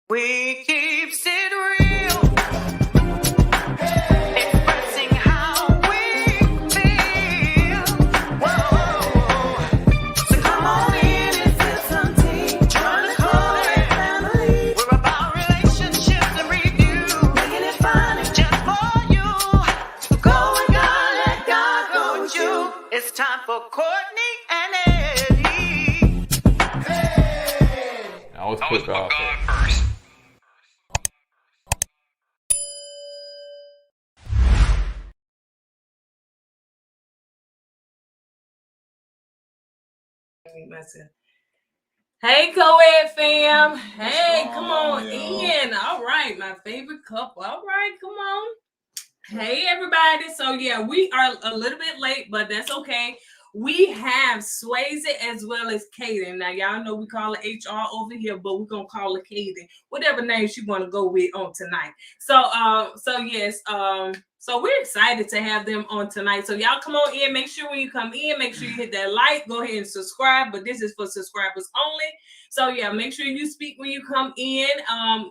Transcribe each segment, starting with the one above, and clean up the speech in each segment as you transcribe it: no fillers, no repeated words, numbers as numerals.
We keeps it real, expressing how we feel. Whoa. So come on in and feel some tea. Trying to call it family. We're about relationships and review, making it fun just for you. So go and God, let God go with you. It's time for Courtney and Eddie. Hey! I always put God first. Hey, KOED fam. Hey, come on in. All right, my favorite couple. All right, come on. Hey, everybody. So, yeah, we are a little bit late, but that's okay. We have Swasey as well as Kadian. Now, y'all know we call it HR over here, but we're going to call it Kadian. Whatever name she want to go with on tonight. So we're excited to have them on tonight. So y'all come on in. Make sure when you come in, make sure you hit that like. Go ahead and subscribe. But this is for subscribers only. So yeah, make sure you speak when you come in.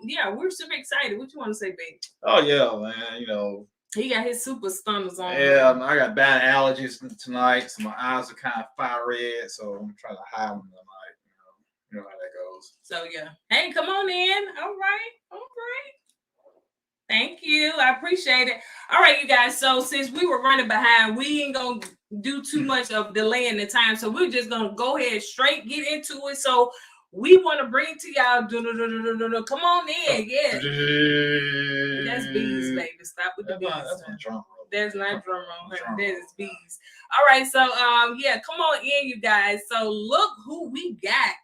Yeah, we're super excited. What you want to say, babe? Oh yeah, man. You know, he got his super stunners on. Yeah, I got bad allergies tonight, so my eyes are kind of fire red. So I'm trying to hide them tonight. You know how that goes. So yeah, hey, come on in. All right, all right. Thank you. I appreciate it. All right, you guys. So since we were running behind, we ain't gonna do too much of delaying the time. So we're just gonna go ahead straight get into it. So we want to bring to y'all. Come on in, yeah. That's bees, baby. Stop with the bees. That's my drum roll. That's not drum roll. That is bees. All right. So yeah, come on in, you guys. So look who we got.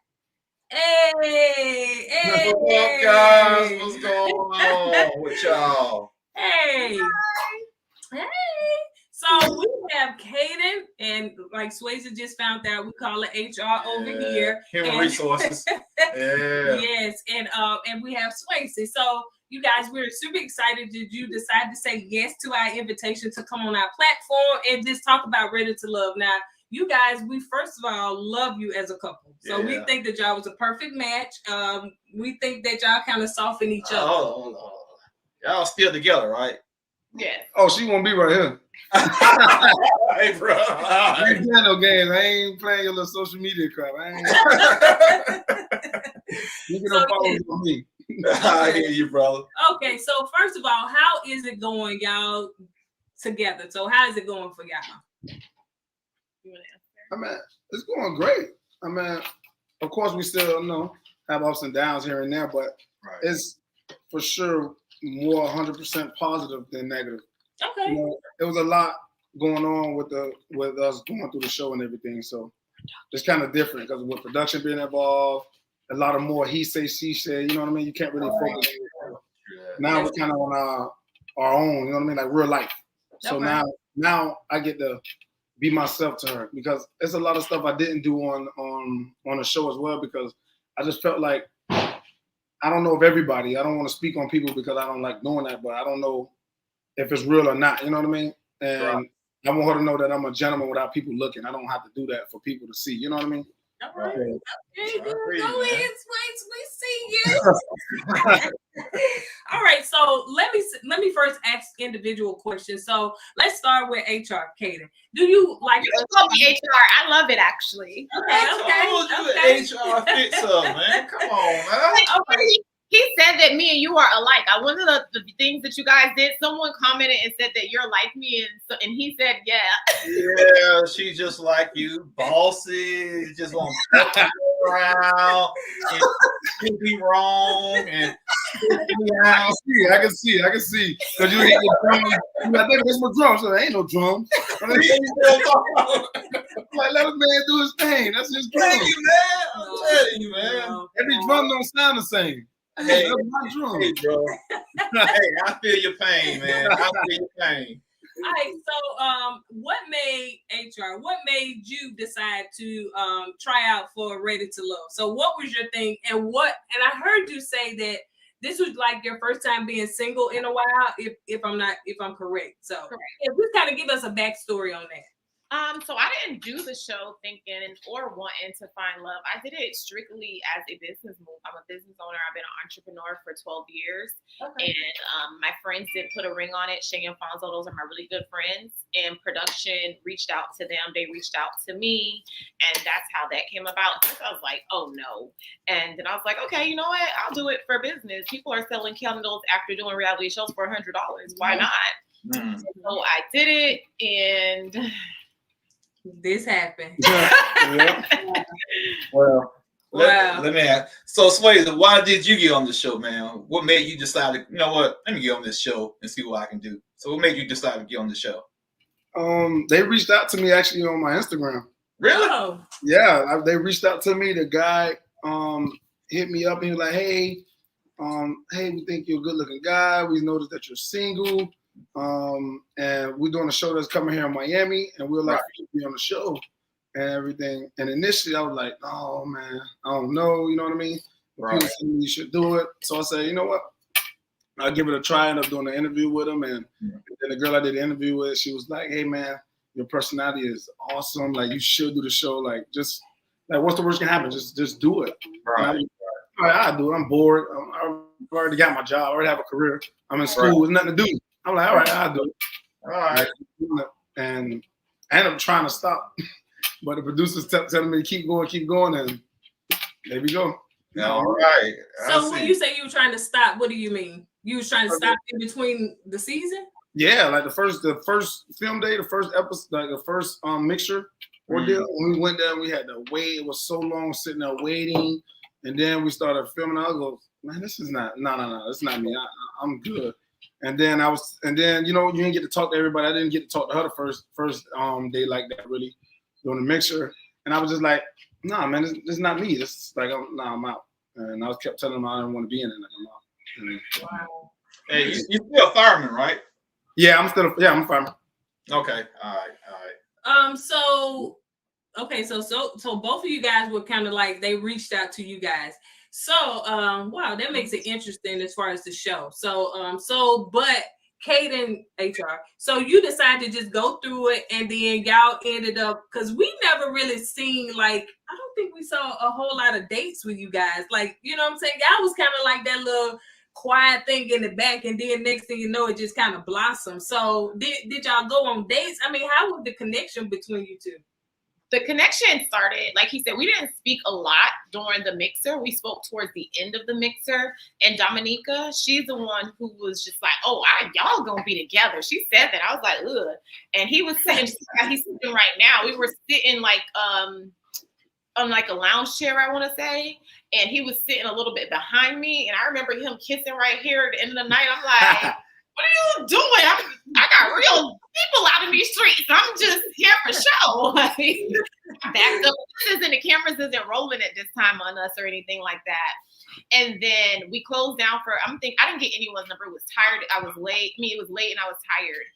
Hey, hey, what's up, guys? What's going on with y'all? Hey, hey. So we have Kadian, and like Swasey just found out, we call it HR over here. Human resources. Yeah. Yes, and we have Swasey. So you guys, we're super excited that you decided to say yes to our invitation to come on our platform and just talk about Ready to Love. Now, you guys, we first of all love you as a couple. So we think that y'all was a perfect match. We think that y'all kind of soften each other. Hold on. Y'all still together, right? Yeah. Oh, she won't be right here. Hey, bro. I ain't playing no games. I ain't playing your little social media crap. I ain't. You can follow on me. I hear you, brother. Okay, so first of all, how is it going, y'all, together? So how is it going for y'all? I mean, it's going great. I mean, of course, we still have ups and downs here and there, but it's for sure more 100% positive than negative. Okay. There was a lot going on with us going through the show and everything, so it's kind of different because with production being involved, a lot of more he say, she say. You know what I mean? You can't really focus. Now we're kind of on our own. You know what I mean? Like real life. So now I get to be myself to her because there's a lot of stuff I didn't do on the show as well because I just felt like I don't know if everybody. I don't want to speak on people because I don't like doing that, but I don't know if it's real or not. You know what I mean? And I want her to know that I'm a gentleman without people looking. I don't have to do that for people to see. You know what I mean? All right. Okay, go ahead, Swasey. We see you. All right, so let me first ask individual questions. So let's start with HR, Kadian. Do you like? You call me HR. I love it actually. Okay. HR fix up, man. Come on, man. Okay. He said that me and you are alike. One of the things that you guys did, someone commented and said that you're like me, and he said, yeah. Yeah, she's just like you, bossy, just want to around and be wrong and I can see. Because you hit the drums. You like, "Nigga, that's my drums." So there ain't no drums. Like, let a man do his thing. That's his Thank drum. you, man. I'm telling you, man. Every drum don't sound the same. Hey, That's my drum. hey, bro. Hey, I feel your pain, man. I feel your pain. All right, so what made you decide to try out for Ready to Love? So what was your thing, and I heard you say that this was like your first time being single in a while, if I'm correct. So yeah, just kind of give us a backstory on that. So I didn't do the show thinking or wanting to find love. I did it strictly as a business move. I'm a business owner. I've been an entrepreneur for 12 years. Okay. And my friends did put a ring on it. Shay and Fonzo, those are my really good friends. And production reached out to them. They reached out to me. And that's how that came about. First I was like, oh no. And then I was like, okay, you know what? I'll do it for business. People are selling candles after doing reality shows for $100. Why not? Mm-hmm. So I did it, and this happened. Yeah. Well, let me ask. So, Swasey, why did you get on the show, man? What made you decide, you know what, let me get on this show and see what I can do? So, what made you decide to get on the show? They reached out to me actually on my Instagram. Really? Oh. Yeah, they reached out to me. The guy hit me up and he was like, hey, we think you're a good-looking guy. We noticed that you're single. And we're doing a show that's coming here in Miami, and we'll like to be on the show and everything. And initially I was like, oh man, I don't know, you know what I mean? Right. People said you should do it. So I said, you know what? I'll give it a try. And I was doing an interview with him, and then the girl I did the interview with, she was like, hey man, your personality is awesome. Like, you should do the show. Like, just like, what's the worst can happen? Just do it. Right. All right, I'll do it. I'm bored. I've already got my job. I already have a career. I'm in school. There's nothing to do. I'm like, all right, I'll do it. All right. And I ended up trying to stop, but the producers telling me to keep going, and there we go. All right. So when you say you were trying to stop, what do you mean? You was trying to stop in between the season? Yeah, like the first film day, the first episode, like the first mixture ordeal. When we went there, we had to wait. It was so long sitting there waiting, and then we started filming. I was like, man, this is not, no, it's not me. I'm good. And then you know, you didn't get to talk to everybody. I didn't get to talk to her the first day like that, really doing the mixer. And I was just like, nah, man, this is not me. This is like, I'm out. And I kept telling them I didn't want to be in it. Like, I'm out. Wow. Hey, you still a fireman, right? Yeah, I'm a fireman. Okay, all right. So both of you guys were kind of like, they reached out to you guys. So, wow, that makes it interesting as far as the show. So, but Kadian HR, so you decided to just go through it, and then y'all ended up, because we never really seen, like, I don't think we saw a whole lot of dates with you guys. Like, you know what I'm saying? Y'all was kind of like that little quiet thing in the back, and then next thing you know, it just kind of blossomed. So did y'all go on dates? I mean, how was the connection between you two? The connection started, like he said, we didn't speak a lot during the mixer. We spoke towards the end of the mixer. And Dominica, she's the one who was just like, oh, y'all gonna be together. She said that. I was like, ugh. And he was sitting, he's sitting right now. We were sitting like on like a lounge chair, I want to say. And he was sitting a little bit behind me. And I remember him kissing right here at the end of the night. I'm like, what are you doing? I got real people out in these streets. I'm just here for show. Like, backed up, and the cameras isn't rolling at this time on us or anything like that. And then we closed down for, I didn't get anyone's number. It was tired. I was late. It was late and I was tired.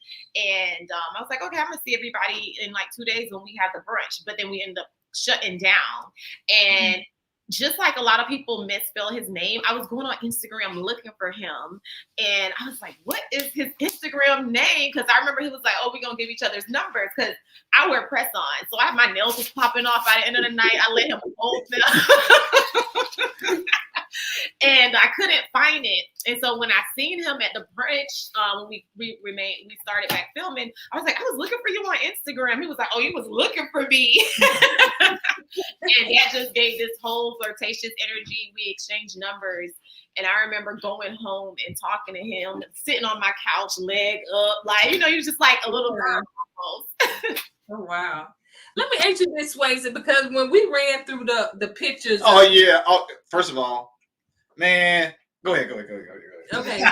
And I was like, okay, I'm going to see everybody in like 2 days when we have the brunch. But then we ended up shutting down. And just like a lot of people misspell his name, I was going on Instagram looking for him. And I was like, what is his Instagram name? Because I remember he was like, oh, we're going to give each other's numbers, because I wear press on. So my nails was popping off by the end of the night. I let him hold them. And I couldn't find it. And so when I seen him at the brunch, when we started back filming, I was like, I was looking for you on Instagram. He was like, oh, you was looking for me. And that just gave this whole flirtatious energy. We exchanged numbers. And I remember going home and talking to him, sitting on my couch, leg up, like, you know, he was just like a little girl almost. Oh, wow. Let me ask you this, Swasey, because when we ran through the pictures. Oh, yeah. Oh, first of all, man, go ahead. Okay.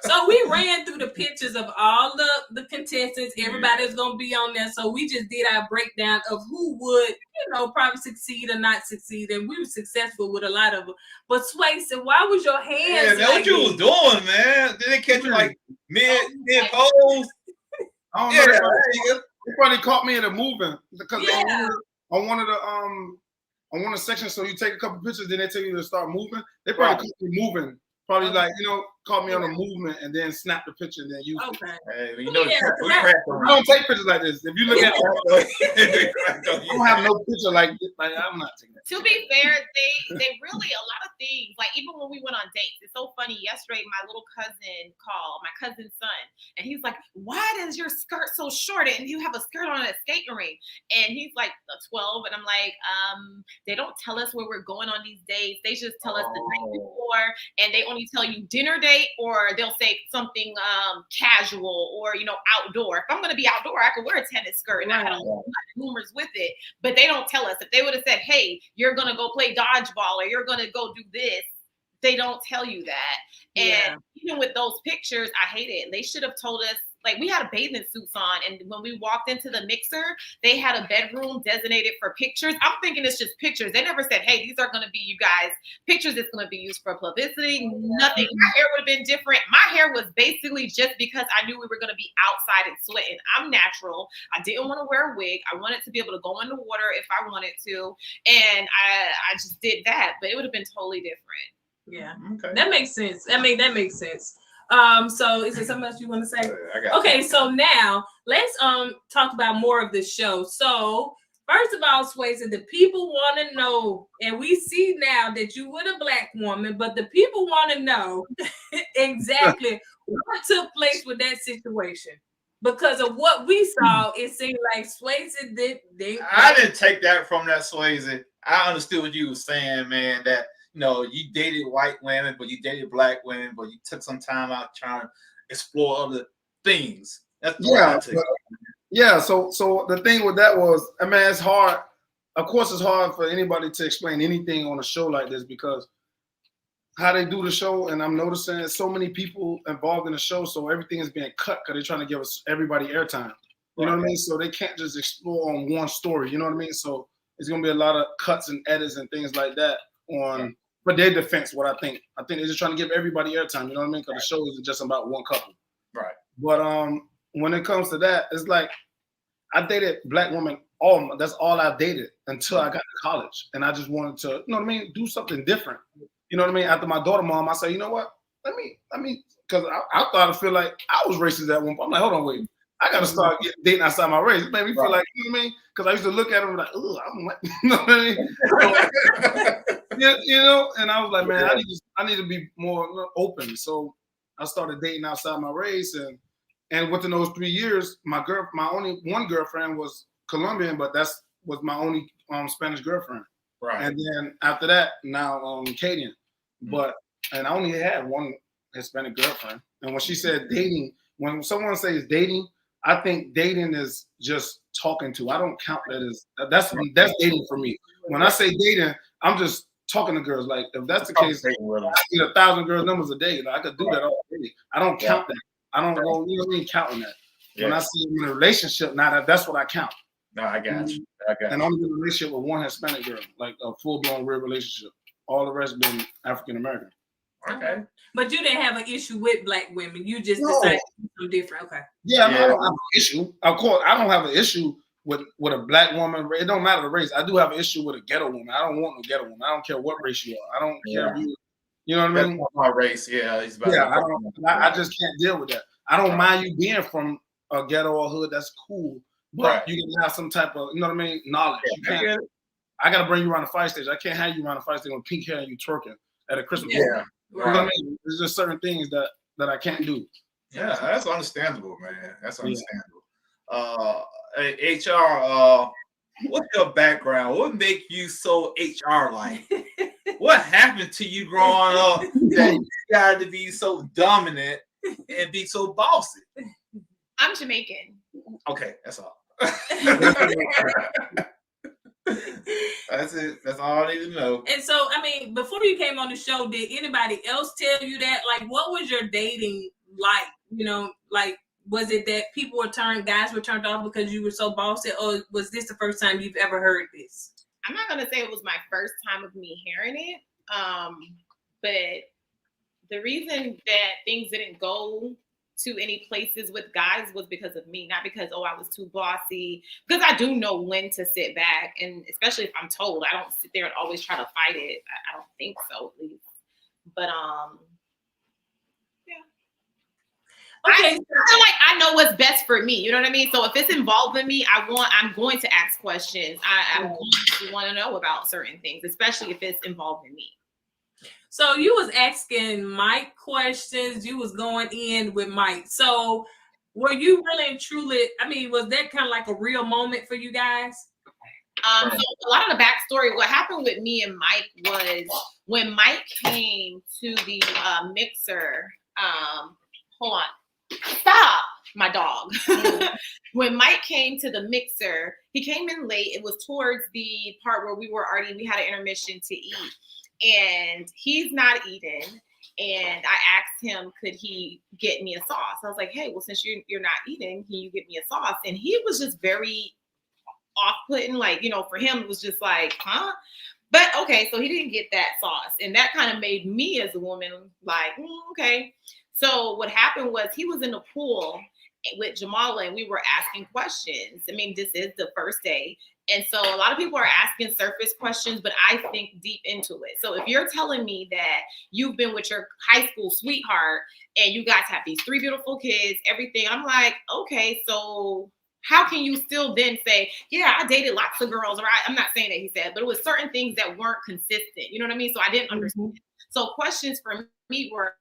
So we ran through the pictures of all the contestants. Everybody's going to be on there. So we just did our breakdown of who would, you know, probably succeed or not succeed. And we were successful with a lot of them. But Swasey, why was your hands? Yeah, that's what you was doing, man. Did they catch you like mid pose? I don't know. They probably caught me in a moving because on one of the sections, so you take a couple pictures, then they tell you to start moving. They probably caught me moving. Probably like, you know, caught me on a movement and then snap the picture and then use it. Hey, you know, we don't take pictures like this. If you look at it, I don't have no picture like this. Like, I'm not taking that. To be fair, they really, a lot of things, like even when we went on dates, it's so funny. Yesterday, my little cousin called, my cousin's son, and he's like, why is your skirt so short? And you have a skirt on at a skating rink. And he's like 12, and I'm like, they don't tell us where we're going on these dates. They just tell us the night before, and they only tell you dinner date, or they'll say something casual or, you know, outdoor. If I'm going to be outdoor, I could wear a tennis skirt, and I had a lot of rumors with it, but they don't tell us. If they would have said, hey, you're going to go play dodgeball or you're going to go do this, they don't tell you that. And even with those pictures, I hate it. They should have told us, like, we had bathing suits on, and when we walked into the mixer, they had a bedroom designated for pictures. I'm thinking it's just pictures. They never said, hey, these are going to be, you guys, pictures that's going to be used for publicity. Nothing. My hair would have been different. My hair was basically just because I knew we were going to be outside and sweating. I'm natural. I didn't want to wear a wig. I wanted to be able to go in the water if I wanted to, and I just did that, but it would have been totally different. Yeah, okay. That makes sense. I mean, that makes sense. So is there something else you want to say? Okay, so now let's talk about more of the show. So first of all, Swasey, the people want to know, and we see now that you were a Black woman, but the people want to know exactly what took place with that situation. Because of what we saw, it seemed like Swasey did. I didn't take that from that, Swasey. I understood what you were saying, man, that you know, you dated white women, but you dated Black women, but you took some time out trying to explore other things. That's So the thing with that was, I mean, it's hard. Of course, it's hard for anybody to explain anything on a show like this because how they do the show, and I'm noticing there's so many people involved in the show, so everything is being cut because they're trying to give us everybody airtime. You know what I mean? So they can't just explore on one story. You know what I mean? So it's gonna be a lot of cuts and edits and things like that on. For their defense, what I think they're just trying to give everybody airtime. You know what I mean? Because the show isn't just about one couple. Right. But when it comes to that, it's like I dated Black women. That's all I dated until I got to college, and I just wanted to, you know what I mean, do something different. You know what I mean? After my daughter mom, I said, you know what? Let me, because I thought I feel like I was racist at one point. I'm like, hold on, wait. I got to start dating outside my race. It made me feel like, you know what I mean? Because I used to look at them like, ugh, I'm like, you know what I mean? You know, and I was like, man, I need to be more open. So I started dating outside my race, and within those 3 years, my only one girlfriend was Colombian, but was my only Spanish girlfriend. Right. And then after that, now Kadian. And I only had one Hispanic girlfriend. And when she said dating, when someone says dating, I think dating is just talking to. I don't count that as that's dating for me. When I say dating, I'm just talking to girls. Like if that's the case, I get 1,000 girls numbers a day. Like, I could do that all day. I don't count that. I don't go, you know what I mean, counting that. Yeah. When I see them in a relationship, now that's what I count. No, I got you. And I'm in a relationship with one Hispanic girl, like a full-blown real relationship. All the rest been African American. Okay. But you didn't have an issue with Black women. You just decided to do something different. Okay. Yeah, I don't have an issue. Of course, I don't have an issue with a Black woman. It don't matter the race. I do have an issue with a ghetto woman. I don't want no ghetto woman. I don't care what race you are. I don't care if you know what I mean? My race, it's about I just can't deal with that. I don't mind you being from a ghetto or hood. That's cool. But you can have some type of, you know what I mean, knowledge. You can't. I gotta bring you around the fight stage. I can't have you around the fight stage with pink hair and you twerking. at a Christmas Yeah. party. You know what I mean? There's just certain things that I can't do. Yeah, that's understandable, man. That's understandable. Hey, HR, what's your background? What make you so HR like? What happened to you growing up that you got to be so dominant and be so bossy? I'm Jamaican. Okay, that's all. That's it. That's all I need to know. And so, I mean, before you came on the show, did anybody else tell you that? Like, what was your dating like? You know, like, was it that guys were turned off because you were so bossy, or was this the first time you've ever heard this? I'm not gonna say it was my first time of me hearing it, but the reason that things didn't go to any places with guys was because of me, not because, I was too bossy, because I do know when to sit back, and especially if I'm told, I don't sit there and always try to fight it. I don't think so, at least. But Okay. I feel like I know what's best for me. You know what I mean? So if it's involving me, I'm going to ask questions. I'm going to want to know about certain things, especially if it's involving me. So you was asking Mike questions. You was going in with Mike. So were you really and truly, I mean, was that kind of like a real moment for you guys? So a lot of the backstory, what happened with me and Mike was when Mike came to the mixer, hold on. Stop, my dog. When Mike came to the mixer, he came in late. It was towards the part where we had an intermission to eat, and he's not eating. And I asked him, could he get me a sauce? I was like, hey, well, since you're not eating, can you get me a sauce? And he was just very off-putting. Like, for him, it was just like, huh? But okay, so he didn't get that sauce. And that kind of made me as a woman like, okay. So what happened was he was in the pool with Jamala and we were asking questions. I mean, this is the first day. And so a lot of people are asking surface questions, but I think deep into it. So if you're telling me that you've been with your high school sweetheart and you guys have these 3 beautiful kids, everything, I'm like, okay, so how can you still then say, yeah, I dated lots of girls, right? I'm not saying that he said, but it was certain things that weren't consistent. You know what I mean? So I didn't understand. So questions for me were,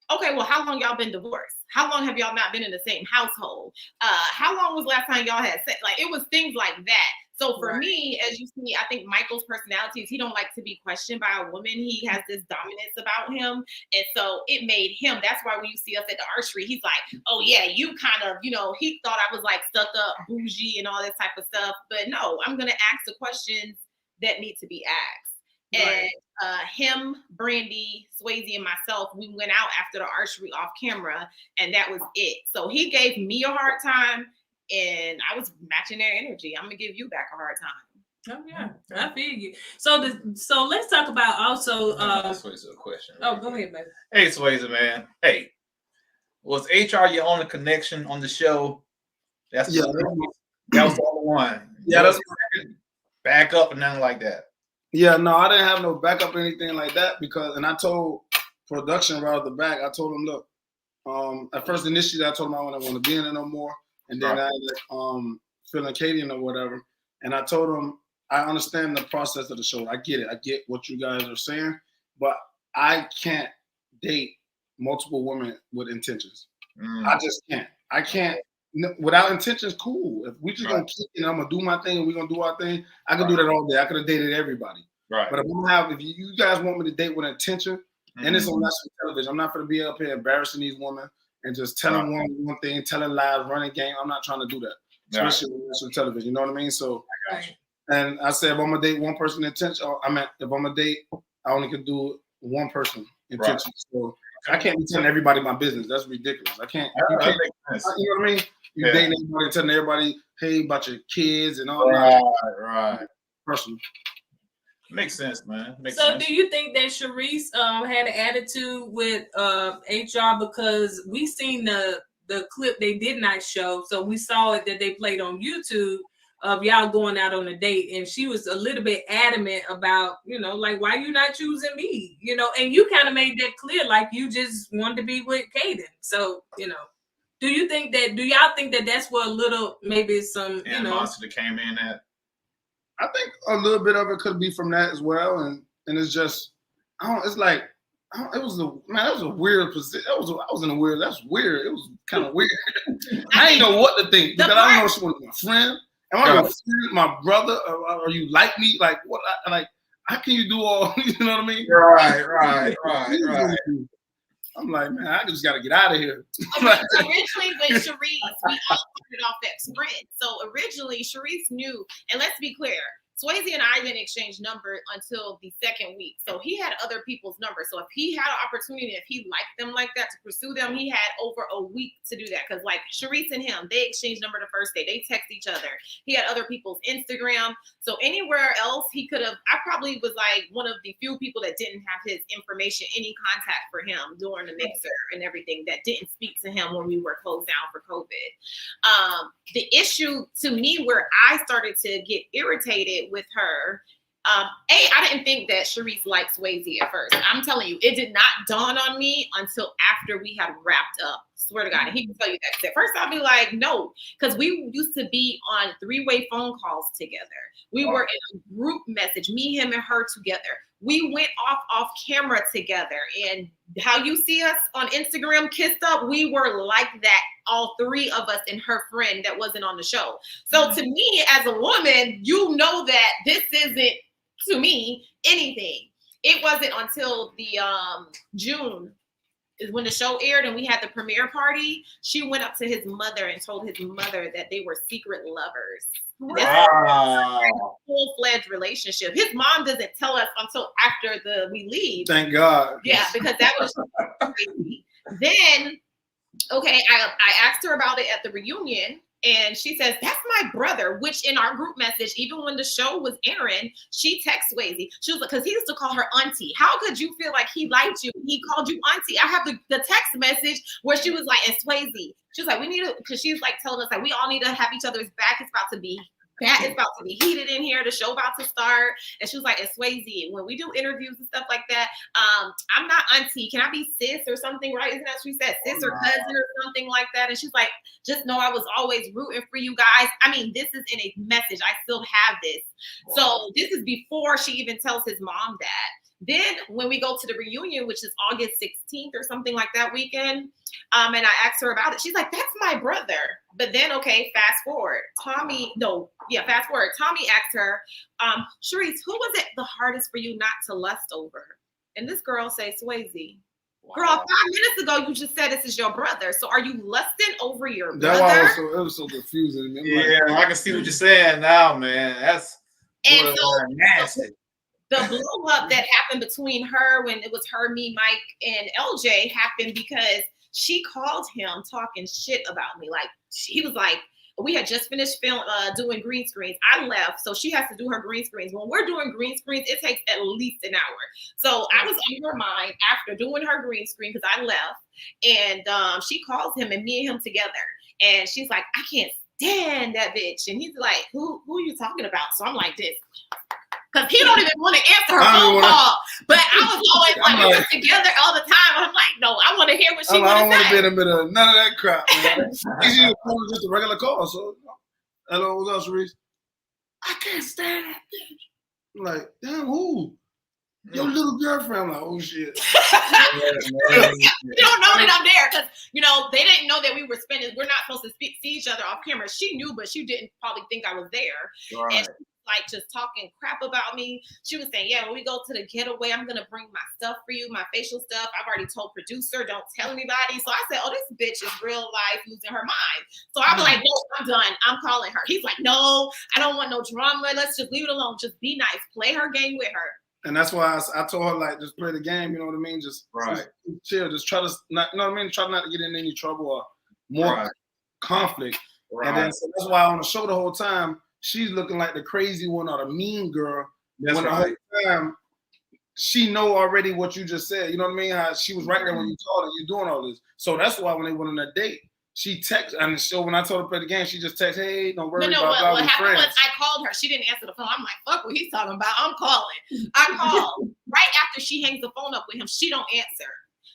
okay, well, how long y'all been divorced? How long have y'all not been in the same household? How long was last time y'all had sex? Like, it was things like that. So for me, as you see, I think Michael's personality is he don't like to be questioned by a woman. He has this dominance about him. And so it made him, that's why when you see us at the archery, he's like, oh yeah, you kind of, he thought I was like stuck up, bougie and all this type of stuff. But no, I'm going to ask the questions that need to be asked. Right. And him, Brandy, Swasey, and myself, we went out after the archery off camera, and that was it. So he gave me a hard time, and I was matching their energy. I'm gonna give you back a hard time. Oh yeah, I feel you. So let's talk about also. Swasey, a question. Oh, go ahead, baby. Hey, Swasey, man. Hey, was HR your only connection on the show? That was the only one. Yeah, that's back up and nothing like that. Yeah, no, I didn't have no backup or anything like that and I told production right off the back, I told them, look, at first initially I told them I don't want to be in it no more. And then I feeling Kadian or whatever. And I told them, I understand the process of the show. I get it. I get what you guys are saying, but I can't date multiple women with intentions. I just can't. I can't. Without intentions, cool. If we just gonna keep and I'm gonna do my thing and we're gonna do our thing, I could do that all day. I could have dated everybody. Right. But if you guys want me to date with intention, and it's on national television, I'm not gonna be up here embarrassing these women and just telling one thing, telling lies, running game. I'm not trying to do that. Especially on national television. You know what I mean? So and I said if I'm gonna date one person intention, if I'm gonna date, I only can do one person intention. So I can't be telling everybody my business. That's ridiculous. I can't. You know what I mean? You dating everybody and telling everybody, hey, about your kids and all that. Right. Personal. Makes sense, man. Do you think that Cherisse had an attitude with HR because we seen the clip they did not show, so we saw it that they played on YouTube of y'all going out on a date, and she was a little bit adamant about, like, why you not choosing me, and you kind of made that clear, like you just wanted to be with Kadian. So, do y'all think that that's what a little, maybe some, animosity came in at? I think a little bit of it could be from that as well, and it's just It's like it was that was a weird position. I was in a weird. That's weird. It was kind of weird. I didn't know what to think because I don't know if she was my friend. Am I your friend, my brother? Or you like me? Like what? Like how can you do all? You know what I mean? Right. I'm like, man, I just got to get out of here. Originally, with Cherisse, we all started off as friends. So originally, Cherisse knew, and let's be clear, Swasey and I didn't exchange numbers until the second week. So he had other people's numbers. So if he had an opportunity, if he liked them like that to pursue them, he had over a week to do that. Because like Cherisse and him, they exchanged number the first day. They text each other. He had other people's Instagram. So anywhere else he could have, I probably was like one of the few people that didn't have his information, any contact for him during the mixer and everything that didn't speak to him when we were closed down for COVID. The issue to me where I started to get irritated with her, I didn't think that Cherisse liked Swasey at first. I'm telling you, it did not dawn on me until after we had wrapped up. Swear to God, and he can tell you that. 'Cause at first I'd be like, no, because we used to be on 3-way phone calls together. We were in a group message, me, him, and her together. We went off camera together, and how you see us on Instagram kissed up, we were like that, all three of us and her friend that wasn't on the show. So to me, as a woman, you know that this isn't, to me, anything. It wasn't until the June is when the show aired and we had the premiere party. She went up to his mother and told his mother that they were secret lovers. Wow. Full-fledged relationship. His mom doesn't tell us until after we leave. Thank God. Yeah, because that was crazy. Then, okay, I asked her about it at the reunion, and she says, that's my brother, which in our group message, even when the show was airing, she texted Swasey. She was like, because he used to call her auntie. How could you feel like he liked you? He called you auntie. I have the text message where she was like, and Swasey, she was like, we need to, because she's like telling us like, we all need to have each other's back. It's about to be heated in here. The show about to start. And she was like, and Swasey, when we do interviews and stuff like that, I'm not auntie. Can I be sis or something, right? Isn't that what she said? Sis or cousin or something like that. And she's like, just know I was always rooting for you guys. I mean, this is in a message. I still have this. So this is before she even tells his mom that. Then when we go to the reunion, which is August 16th or something like that weekend, and I asked her about it, she's like, that's my brother. But then, okay, fast forward. Tommy asked her, Cherisse, who was it the hardest for you not to lust over? And this girl say, Swasey. Wow. Girl, 5 minutes ago, you just said this is your brother. So are you lusting over your brother? That was so confusing. Yeah, I can see what you're saying now, man. That's nasty. The blow up that happened between her when it was her, me, Mike, and LJ happened because she called him talking shit about me. Like, he was like, we had just finished doing green screens. I left, so she has to do her green screens. When we're doing green screens, it takes at least an hour. So I was on her mind after doing her green screen because I left, and she calls him and me and him together. And she's like, I can't stand that bitch. And he's like, who are you talking about? So I'm like this. Because he don't even want to answer her phone call. But I was always like, we were together all the time. I'm like, no, I want to hear what she I don't want to be in the middle of none of that crap. Easy to call just a regular call. So, hello, what's up, Cherisse? I can't stand that bitch. I'm like, damn, who? Your little girlfriend. I'm like, oh shit. You don't know that I'm there because, they didn't know that we were we're not supposed to see each other off camera. She knew, but she didn't probably think I was there. Right. And like just talking crap about me. She was saying, yeah, when we go to the getaway, I'm going to bring my stuff for you, my facial stuff. I've already told producer, don't tell anybody. So I said, oh, this bitch is real life losing her mind. So I'm like, no, I'm done. I'm calling her. He's like, no, I don't want no drama. Let's just leave it alone. Just be nice. Play her game with her. And that's why I told her, like, just play the game. You know what I mean? Just chill. Just try to not, you know what I mean? Try not to get in any trouble or more conflict. Right. And then so that's why on the show the whole time, she's looking like the crazy one or the mean girl. That's the whole time, she know already what you just said. You know what I mean? How she was right there when you told her you're doing all this. So that's why when they went on that date, she texted, and so when I told her to play the game, she just texted, hey, don't worry about what happened was I called her. She didn't answer the phone. I'm like, fuck what he's talking about. I'm calling. I called. Right after she hangs the phone up with him, she don't answer.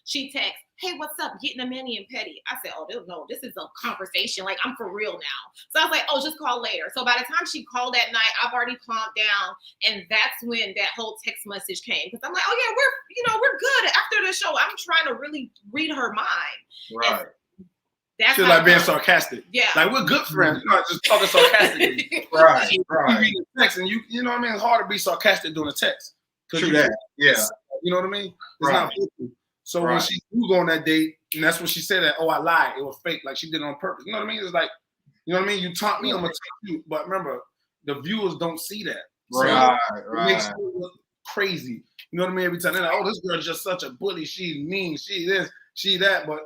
She texts, hey, what's up? Getting a mani and petty. I said, oh, no, this is a conversation. Like, I'm for real now. So I was like, oh, just call later. So by the time she called that night, I've already calmed down. And that's when that whole text message came. Because I'm like, oh, yeah, we're good. After the show, I'm trying to really read her mind. Right. That's She's like being sarcastic. Yeah. Like, we're good friends. You're not just talking sarcastically. Right. You read the text and you know what I mean? It's hard to be sarcastic during a text. True that. Yeah. You know what I mean? It's Right. not fake. So when she was on that date, and that's when she said that, oh, I lied. It was fake. Like, she did it on purpose. You know what I mean? It's like, you know what I mean? You taunt me, I'm going to taunt you. But remember, the viewers don't see that. So it makes it look crazy. You know what I mean? Every time they're like, oh, this girl's just such a bully. She's mean. She this, she that. But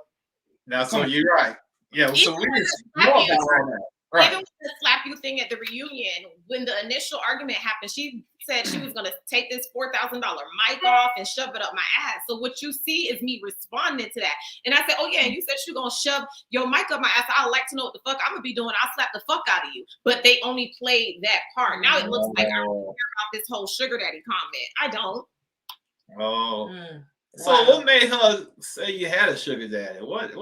now, so you're right. Yeah. So we just know about all that. Right. Even with the slap you thing at the reunion, when the initial argument happened, she said she was going to take this $4,000 mic off and shove it up my ass. So what you see is me responding to that. And I said, oh, yeah, and you said you're going to shove your mic up my ass. I'd like to know what the fuck I'm going to be doing. I'll slap the fuck out of you. But they only played that part. Now it looks like I don't care about this whole sugar daddy comment. I don't. Oh. So what made her say you had a sugar daddy? What's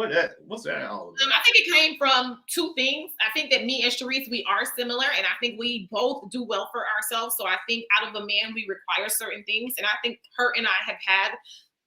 that all about? I think it came from two things. I think that me and Cherisse, we are similar, and I think we both do well for ourselves. So I think out of a man, we require certain things, and I think her and I have had,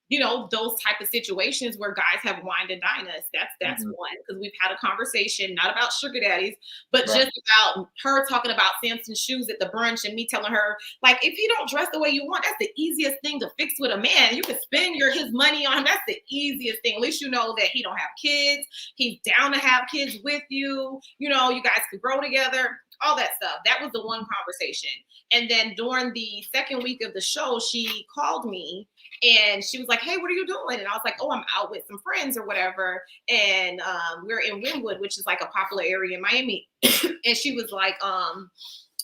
you know, those type of situations where guys have wined and dined us. That's one, because we've had a conversation, not about sugar daddies, but just about her talking about Samson's shoes at the brunch and me telling her, like, if you don't dress the way you want, that's the easiest thing to fix with a man. You can spend his money on him. That's the easiest thing. At least you know that he don't have kids. He's down to have kids with you. You know, you guys could grow together. All that stuff. That was the one conversation. And then during the second week of the show, she called me and she was like, hey, what are you doing? And I was like, oh, I'm out with some friends or whatever. And we're in Wynwood, which is like a popular area in Miami. And she was like,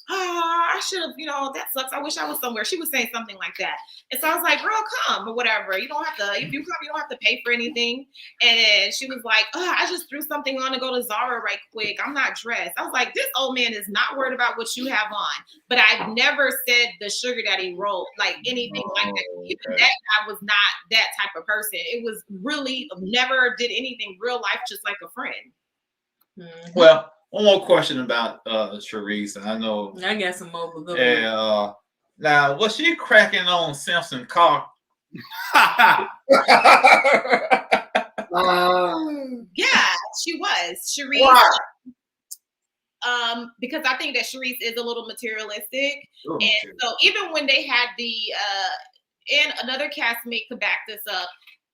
I should have, you know, that sucks. I wish I was somewhere. She was saying something like that. And so I was like, girl, come or whatever. You don't have to, if you come, you don't have to pay for anything. And then she was like, I just threw something on to go to Zara right quick. I'm not dressed. I was like, this old man is not worried about what you have on. But I've never said the sugar daddy role, like anything like that. Even that guy was not that type of person. It was really never did anything real life, just like a friend. Well, one more question about Cherisse, and I know I got some more. now was she cracking on Samson's car? Yeah, she was. Cherisse. Why? Because I think that Cherisse is a little materialistic. And so even when they had the and another castmate could back this up,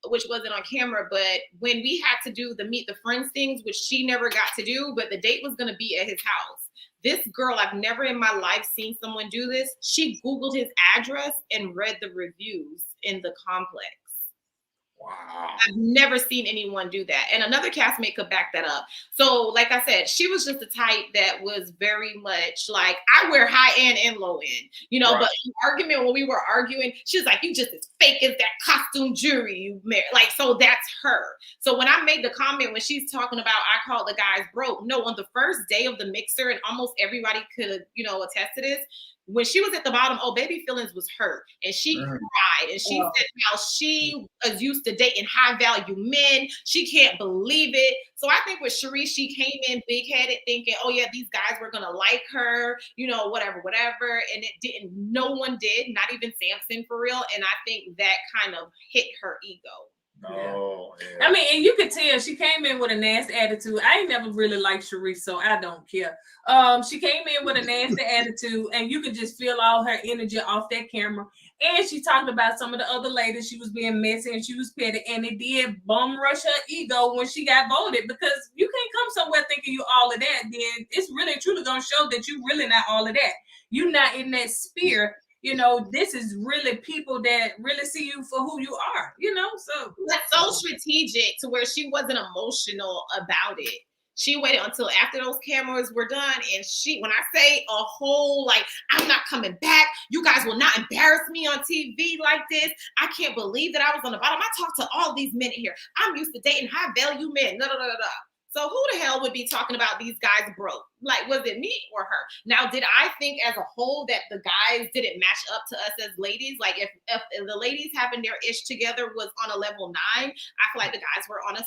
which wasn't on camera, but when we had to do the meet the friends things, which she never got to do, but the date was going to be at his house. This girl, I've never in my life seen someone do this. She Googled his address and read the reviews in the complex. Wow. I've never seen anyone do that. And another castmate could back that up. So like I said, she was just the type that was very much like, I wear high end and low end, you know, but in argument, when we were arguing, she was like, you just as fake as that costume jewelry you married. Like, so that's her. So when I made the comment, when she's talking about, I called the guys broke. No, on the first day of the mixer, and almost everybody could, you know, attest to this, when she was at the bottom, Baby Feelings was hurt. And she cried. And she said how she is used to dating high value men. She can't believe it. So I think with Cherisse, she came in big headed thinking, oh yeah, these guys were going to like her, you know, whatever. And it didn't, no one did, not even Samson for real. And I think that kind of hit her ego. Oh, yeah. I mean, and you could tell she came in with a nasty attitude. I ain't never really liked Cherisse, so I don't care. She came in with a nasty attitude, and you could just feel all her energy off that camera. And she talked about some of the other ladies. She was being messy and she was petty, and it did bum rush her ego when she got voted, because you can't come somewhere thinking you all of that. Then it's really truly gonna show that you really not all of that. You're not in that sphere. You know, this is really people that really see you for who you are, you know? So that's so strategic to where she wasn't emotional about it. She waited until after those cameras were done. And she, when I say a whole, like, I'm not coming back, you guys will not embarrass me on TV like this. I can't believe that I was on the bottom. I talked to all these men here. I'm used to dating high value men. So who the hell would be talking about these guys broke? Like, was it me or her? Now, did I think as a whole that the guys didn't match up to us as ladies? Like, if the ladies having their ish together was on a level 9, I feel like the guys were on a 7.5,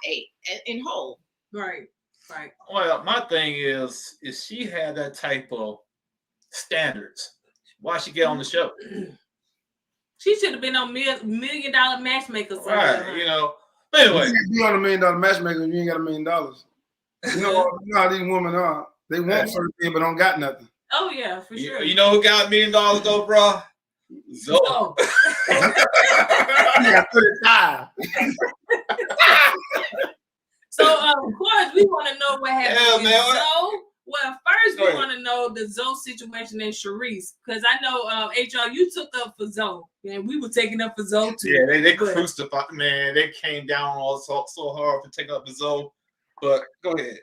8 in whole. Right. Right. Well, my thing is she had that type of standards. Why she get on the show? She should have been on $1 Million Matchmaker. Right, you know. But anyway, you can't be on $1 Million Matchmaker if you ain't got $1 million. You know how these women are. They want certain things, but don't got nothing. Oh yeah, for sure. You know who got $1 million though, bro? Zoe. Oh. Yeah, 35. So, of course, we want to know what happened with man. Zoe. Well, first, we want to know the Zoe situation and Cherisse. Because I know, HR, you took up for Zoe. And we were taking up for Zoe, too. Yeah, they crucified, man. They came down all so hard for taking up for Zoe. But go ahead.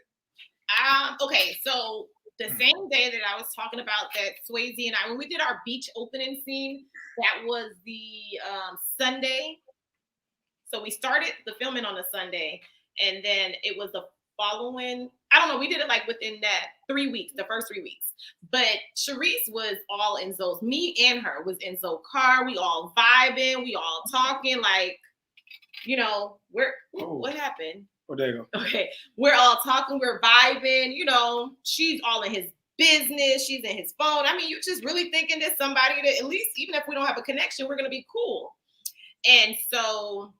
Okay, so the same day that I was talking about that Swasey and I, when we did our beach opening scene, that was the Sunday. So we started the filming on a Sunday. And then it was the following, I don't know, we did it like within that 3 weeks, the first 3 weeks. But Cherisse was all in Zoe's, me and her was in Zoe's car. We all vibing, we all talking, like, you know, what happened? Oh, there you go. Okay, we're all talking, we're vibing, you know, she's all in his business, she's in his phone. I mean, you're just really thinking that somebody that at least, even if we don't have a connection, we're going to be cool. And so...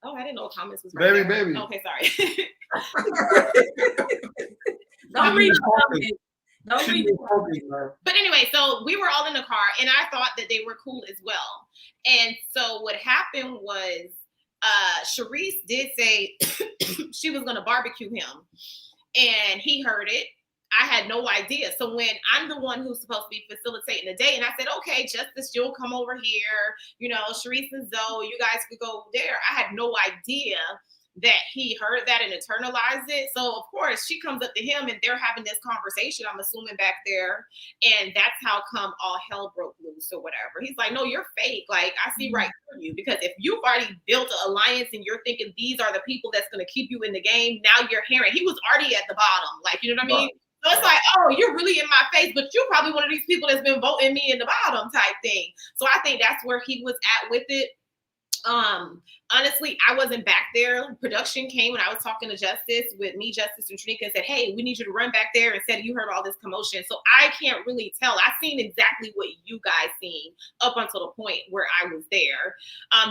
Oh, I didn't know Thomas was right Baby. Okay, sorry. Don't read the comment. Don't read the comment. But anyway, so we were all in the car, and I thought that they were cool as well. And so what happened was Cherisse did say she was going to barbecue him, and he heard it. I had no idea. So when I'm the one who's supposed to be facilitating the day, and I said, okay, Justice, you'll come over here. You know, Cherisse and Zoe, you guys could go there. I had no idea that he heard that and internalized it. So, of course, she comes up to him, and they're having this conversation, I'm assuming, back there. And that's how come all hell broke loose or whatever. He's like, no, you're fake. Like, I see right through you. Because if you've already built an alliance and you're thinking these are the people that's going to keep you in the game, now you're hearing. He was already at the bottom. Like, you know what I mean? Right. So it's like, oh, you're really in my face, but you're probably one of these people that's been voting me in the bottom type thing. So I think that's where he was at with it. Honestly, I wasn't back there. Production came when I was talking to Justice with me, Justice, and Trinika, and said, hey, we need you to run back there, and said you heard all this commotion. So I can't really tell. I've seen exactly what you guys seen up until the point where I was there.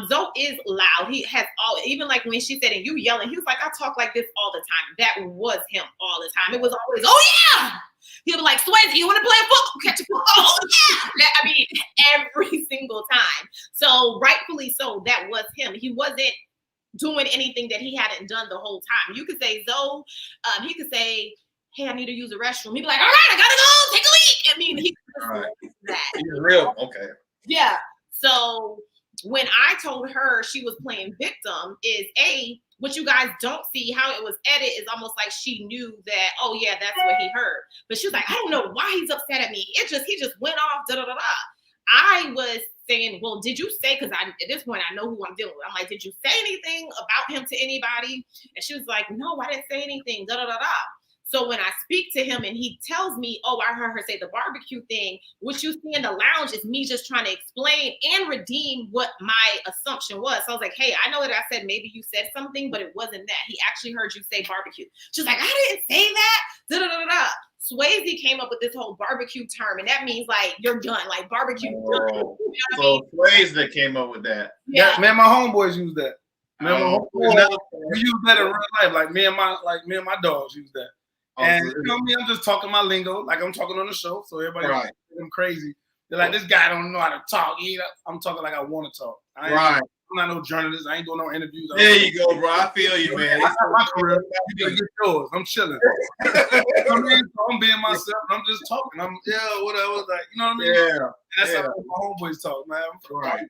Zoe is loud. He has all, even like when she said, and you yelling, he was like, I talk like this all the time. That was him all the time. It was always, oh yeah. He'll be like, Swasey, you want to play football? Catch a football? Oh, yeah. I mean, every single time. So rightfully so, that was him. He wasn't doing anything that he hadn't done the whole time. You could say, Zoe, he could say, hey, I need to use the restroom. He'd be like, all right, I got to go. Take a leak. I mean, he could just that. He's real. Okay. Yeah. So when I told her she was playing victim is what you guys don't see, how it was edited is almost like she knew that, oh yeah, that's what he heard. But she was like, I don't know why he's upset at me. He just went off, da-da-da-da. I was saying, well, did you say, because at this point, I know who I'm dealing with. I'm like, did you say anything about him to anybody? And she was like, no, I didn't say anything, da-da-da-da. So when I speak to him and he tells me, oh, I heard her say the barbecue thing, what you see in the lounge is me just trying to explain and redeem what my assumption was. So I was like, hey, I know that I said maybe you said something, but it wasn't that. He actually heard you say barbecue. She's like, I didn't say that. Da-da-da-da. Swasey came up with this whole barbecue term, and that means like you're done, like barbecue. Done. You know so Swasey came up with that. Yeah, man, my homeboys use that. Man, my homeboys, we use that in real life. Like me and my dogs use that. And you know me, I'm just talking my lingo, like I'm talking on the show. So everybody thinks I'm crazy. They're like, this guy don't know how to talk either. I'm talking like I want to talk. I'm not no journalist. I ain't doing no interviews. There you go, bro. I feel you, man. That's my career. You get yours. I'm chilling. I mean, so I'm being myself. I'm just talking. I'm whatever. Like, you know what I mean? Yeah. That's how my homeboys talk, man. I'm right.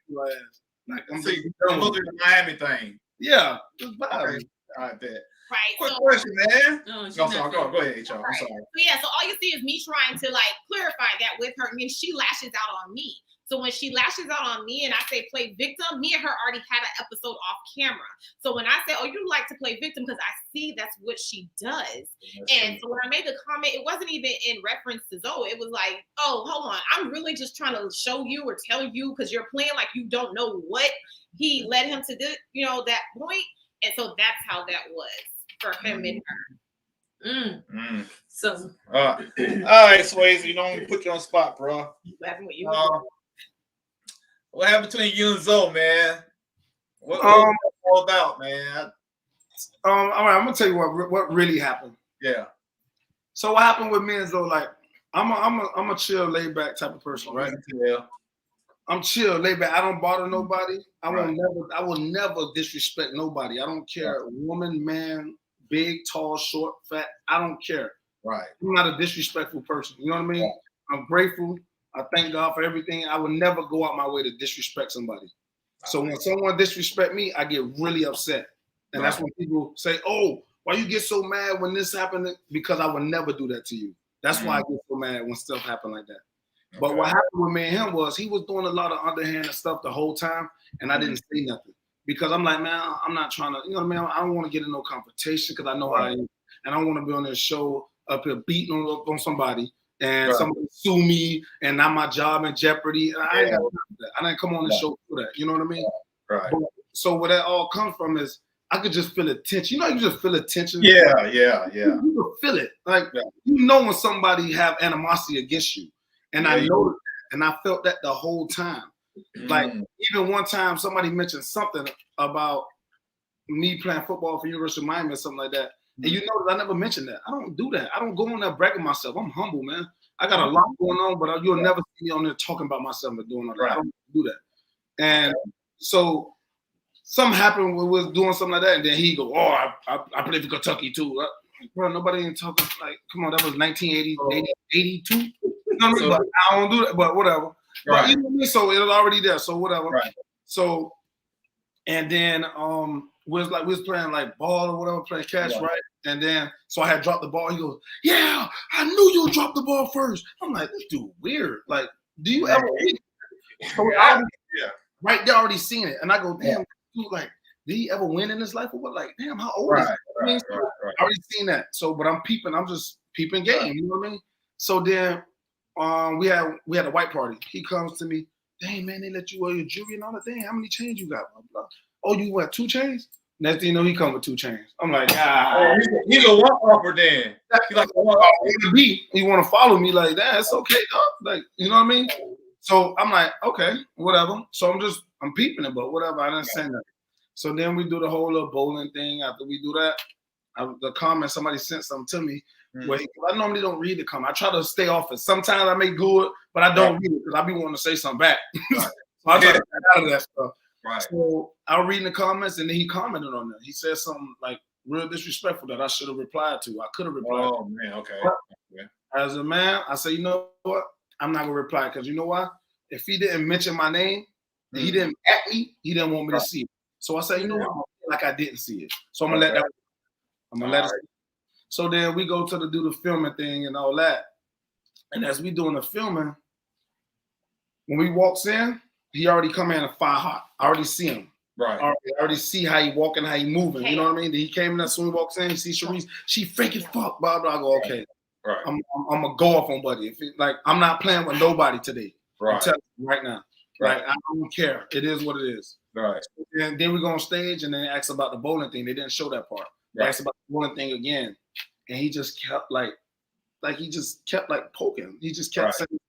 Like I'm see, I'm looking at the Miami thing. Yeah, just vibe. Okay. All right, bet. Right. Quick question, man. No, Go ahead, HR. I'm sorry. So yeah, so all you see is me trying to like clarify that with her, and then she lashes out on me. So when she lashes out on me and I say play victim, me and her already had an episode off camera. So when I say, oh, you like to play victim, because I see that's what she does. And so when I made the comment, it wasn't even in reference to Zoe. It was like, oh, hold on. I'm really just trying to show you or tell you, because you're playing like you don't know what he led him to do, you know, that point. And so that's how that was for him and her. So, all right, Swayze, you don't put you on the spot, bro. What happened between you and Zoe, man? What was it all about, man? All right, I'm gonna tell you what really happened. Yeah. So what happened with me and Zoe? Like, I'm a chill, laid back type of person, right? Yeah. I'm chill, laid back. I don't bother nobody. I will never disrespect nobody. I don't care, woman, man, big, tall, short, fat. I don't care. Right. I'm not a disrespectful person. You know what I mean? I'm grateful. I thank God for everything. I would never go out my way to disrespect somebody. So when someone disrespect me, I get really upset. And that's when people say, oh, why you get so mad when this happened? Because I would never do that to you. That's why I get so mad when stuff happen like that. Okay. But what happened with me and him was he was doing a lot of underhanded stuff the whole time, and I didn't say nothing. Because I'm like, man, I'm not trying to, you know what I mean? I don't want to get in no confrontation because I know how I am. And I don't want to be on this show up here beating on somebody. And somebody sue me, and now my job in jeopardy. I ain't got that. I didn't come on the show for that. You know what I mean? Right. But, so where that all comes from is I could just feel the tension. You know, you just feel the tension. Yeah. You can feel it. Like you know when somebody have animosity against you, and I know that, and I felt that the whole time. Like even one time somebody mentioned something about me playing football for University of Miami or something like that. And you know, I never mentioned that. I don't do that. I don't go on there bragging myself. I'm humble, man. I got a lot going on, but you'll never see me on there talking about myself and doing all that. I don't do that. And so something happened when we was doing something like that, and then he go, oh, I played for Kentucky too. Bro, nobody ain't talking. Like, come on, that was 1980, 82. You know what I mean? But I don't do that, but whatever. But you know what I mean? So it was already there, so whatever. Right. So, and then we was playing like ball or whatever, playing catch, right? And then so I had dropped the ball. He goes, yeah, I knew you dropped the ball first. I'm like, this dude weird. Like, do you ever? So right, they already seen it, and I go, damn, dude, like, did he ever win in his life or what? Like, damn, how old is he? I already seen that. So, but I'm peeping. I'm just peeping game. You know what I mean? So then, we had a white party. He comes to me, dang man, they let you wear your jewelry and all that. Dang, how many chains you got? Blah, blah. Oh, you wear 2 chains? Next thing you know, he come with 2 chains. I'm like, he's a one-offer then. He's like, he want to follow me like that. It's okay, dog. Like, you know what I mean? So I'm like, okay, whatever. So I'm peeping it, but whatever. I didn't say nothing. So then we do the whole little bowling thing. After we do that, the comment, somebody sent something to me. Where I normally don't read the comment. I try to stay off it. Sometimes I may do it, but I don't read it because I be wanting to say something back. So I try to get out of that stuff. Right. So I was reading the comments, and then he commented on that. He said something like real disrespectful that I should have replied to. I could have replied. Oh man, okay. As a man, I say, you know what? I'm not gonna reply because you know why? If he didn't mention my name, and he didn't at me, he didn't want me to see it. So I say, you know what? Like I didn't see it. So I'm gonna let that. I'm gonna let it. So then we go to do the filming thing and all that. And as we doing the filming, when we walks in, he already come in a fire hot. I already see him. Right. I already see how he walking, how he moving. You know what I mean? He came in as soon as he walks in, he see Cherisse, she fake as fuck, blah, blah. I go, okay. Right. I'm gonna go off on buddy. I'm not playing with nobody today. Right. I'm telling you right now. Right. I don't care. It is what it is. Right. And then we go on stage and then ask about the bowling thing. They didn't show that part. They asked about the bowling thing again. And he just kept like poking. He just kept saying,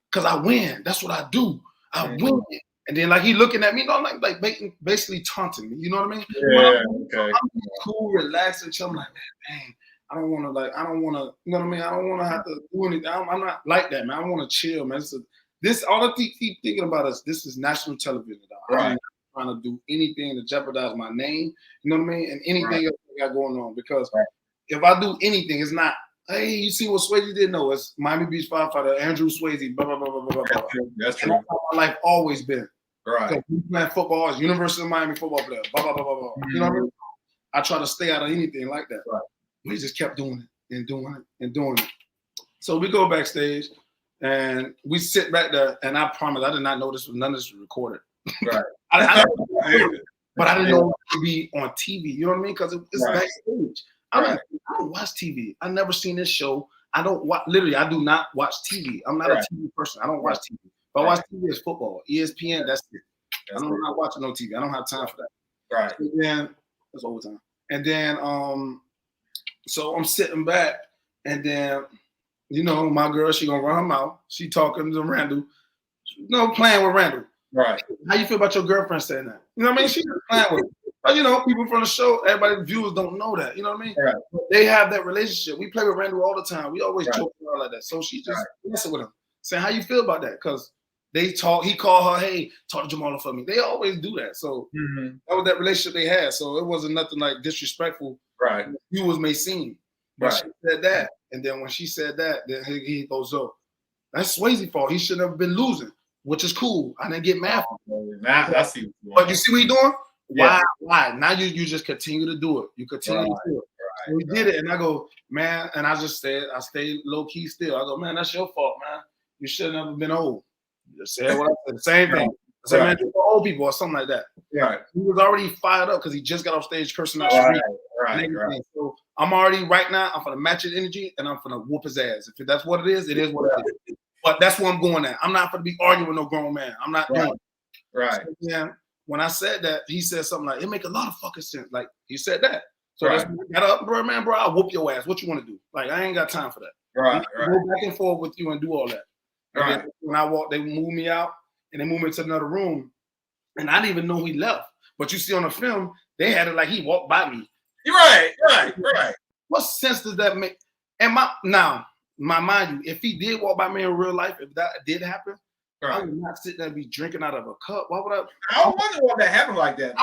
because I win. That's what I do. I win. And then like he looking at me, like basically taunting me. You know what I mean? Yeah. I'm cool, relaxed, and chill. I'm like, man, I don't want to, you know what I mean? I don't want to have to do anything. I'm not like that, man. I want to chill, man. All I keep thinking about is this is national television. I'm not trying to do anything to jeopardize my name. You know what I mean? And anything else I got going on because. If I do anything, it's not, hey, you see what Swayze did? No, it's Miami Beach firefighter, Andrew Swasey, blah, blah, blah, blah, blah, blah. That's true. That's how my life always been. Right. We playing football, it's University of Miami football player, blah, blah, blah, blah, blah. You know what I mean? I try to stay out of anything like that. Right. We just kept doing it and doing it and doing it. So we go backstage, And we sit back there, and I promise I did not know none of this was recorded. Right. But I didn't know it would be on TV. You know what I mean? Because it's backstage. I don't watch TV. I've never seen this show. I don't watch. Literally, I do not watch TV. I'm not a TV person. I don't watch TV. If I watch TV, it's football, ESPN. That's it. I'm not watching no TV. I don't have time for that. Right. And then it's overtime. And then so I'm sitting back, and then my girl, she gonna run her mouth. She talking to Randall. Playing with Randall. Right. How you feel about your girlfriend saying that? You know what I mean? She's just playing with it. But people from the show, everybody, viewers don't know that. You know what I mean? Right. But they have that relationship. We play with Randall all the time. We always joke around like that. So she just messing with him, saying, "How you feel about that?" Because they talk. He called her, "Hey, talk to Jamala for me." They always do that. So that was that relationship they had. So it wasn't nothing like disrespectful. Right. Viewers may seem. But she said that, and then when she said that, then he goes, "Oh, that's Swasey's fault. He shouldn't have been losing." Which is cool. I didn't get mad. Now I see. But you see what he's doing? Yeah. Why? Now you just continue to do it. You continue to do it. So we did it, and I go, man, and I stayed low key still. I go, man, that's your fault, man. You should have never been old. You just said what I said. The same thing. I said, man, for old people or something like that. Right. He was already fired up because he just got off stage cursing out street. Right. So I'm already right now. I'm gonna match his energy, and I'm gonna whoop his ass. If that's what it is what it is. But that's where I'm going at. I'm not going to be arguing with no grown man. I'm not doing it. Right. So then when I said that, he said something like, "It make a lot of fucking sense." Like he said that. So that's got up, bro, I'll whoop your ass. What you want to do? Like I ain't got time for that. Right. Go back and forth with you and do all that. Right. When I walked, they moved me out and they moved me to another room, and I didn't even know he left. But you see on the film, they had it like he walked by me. You're right. What sense does that make? And mind you, if he did walk by me in real life, if that did happen, I would not sit there and be drinking out of a cup. Why would I? I wonder why that happened like that,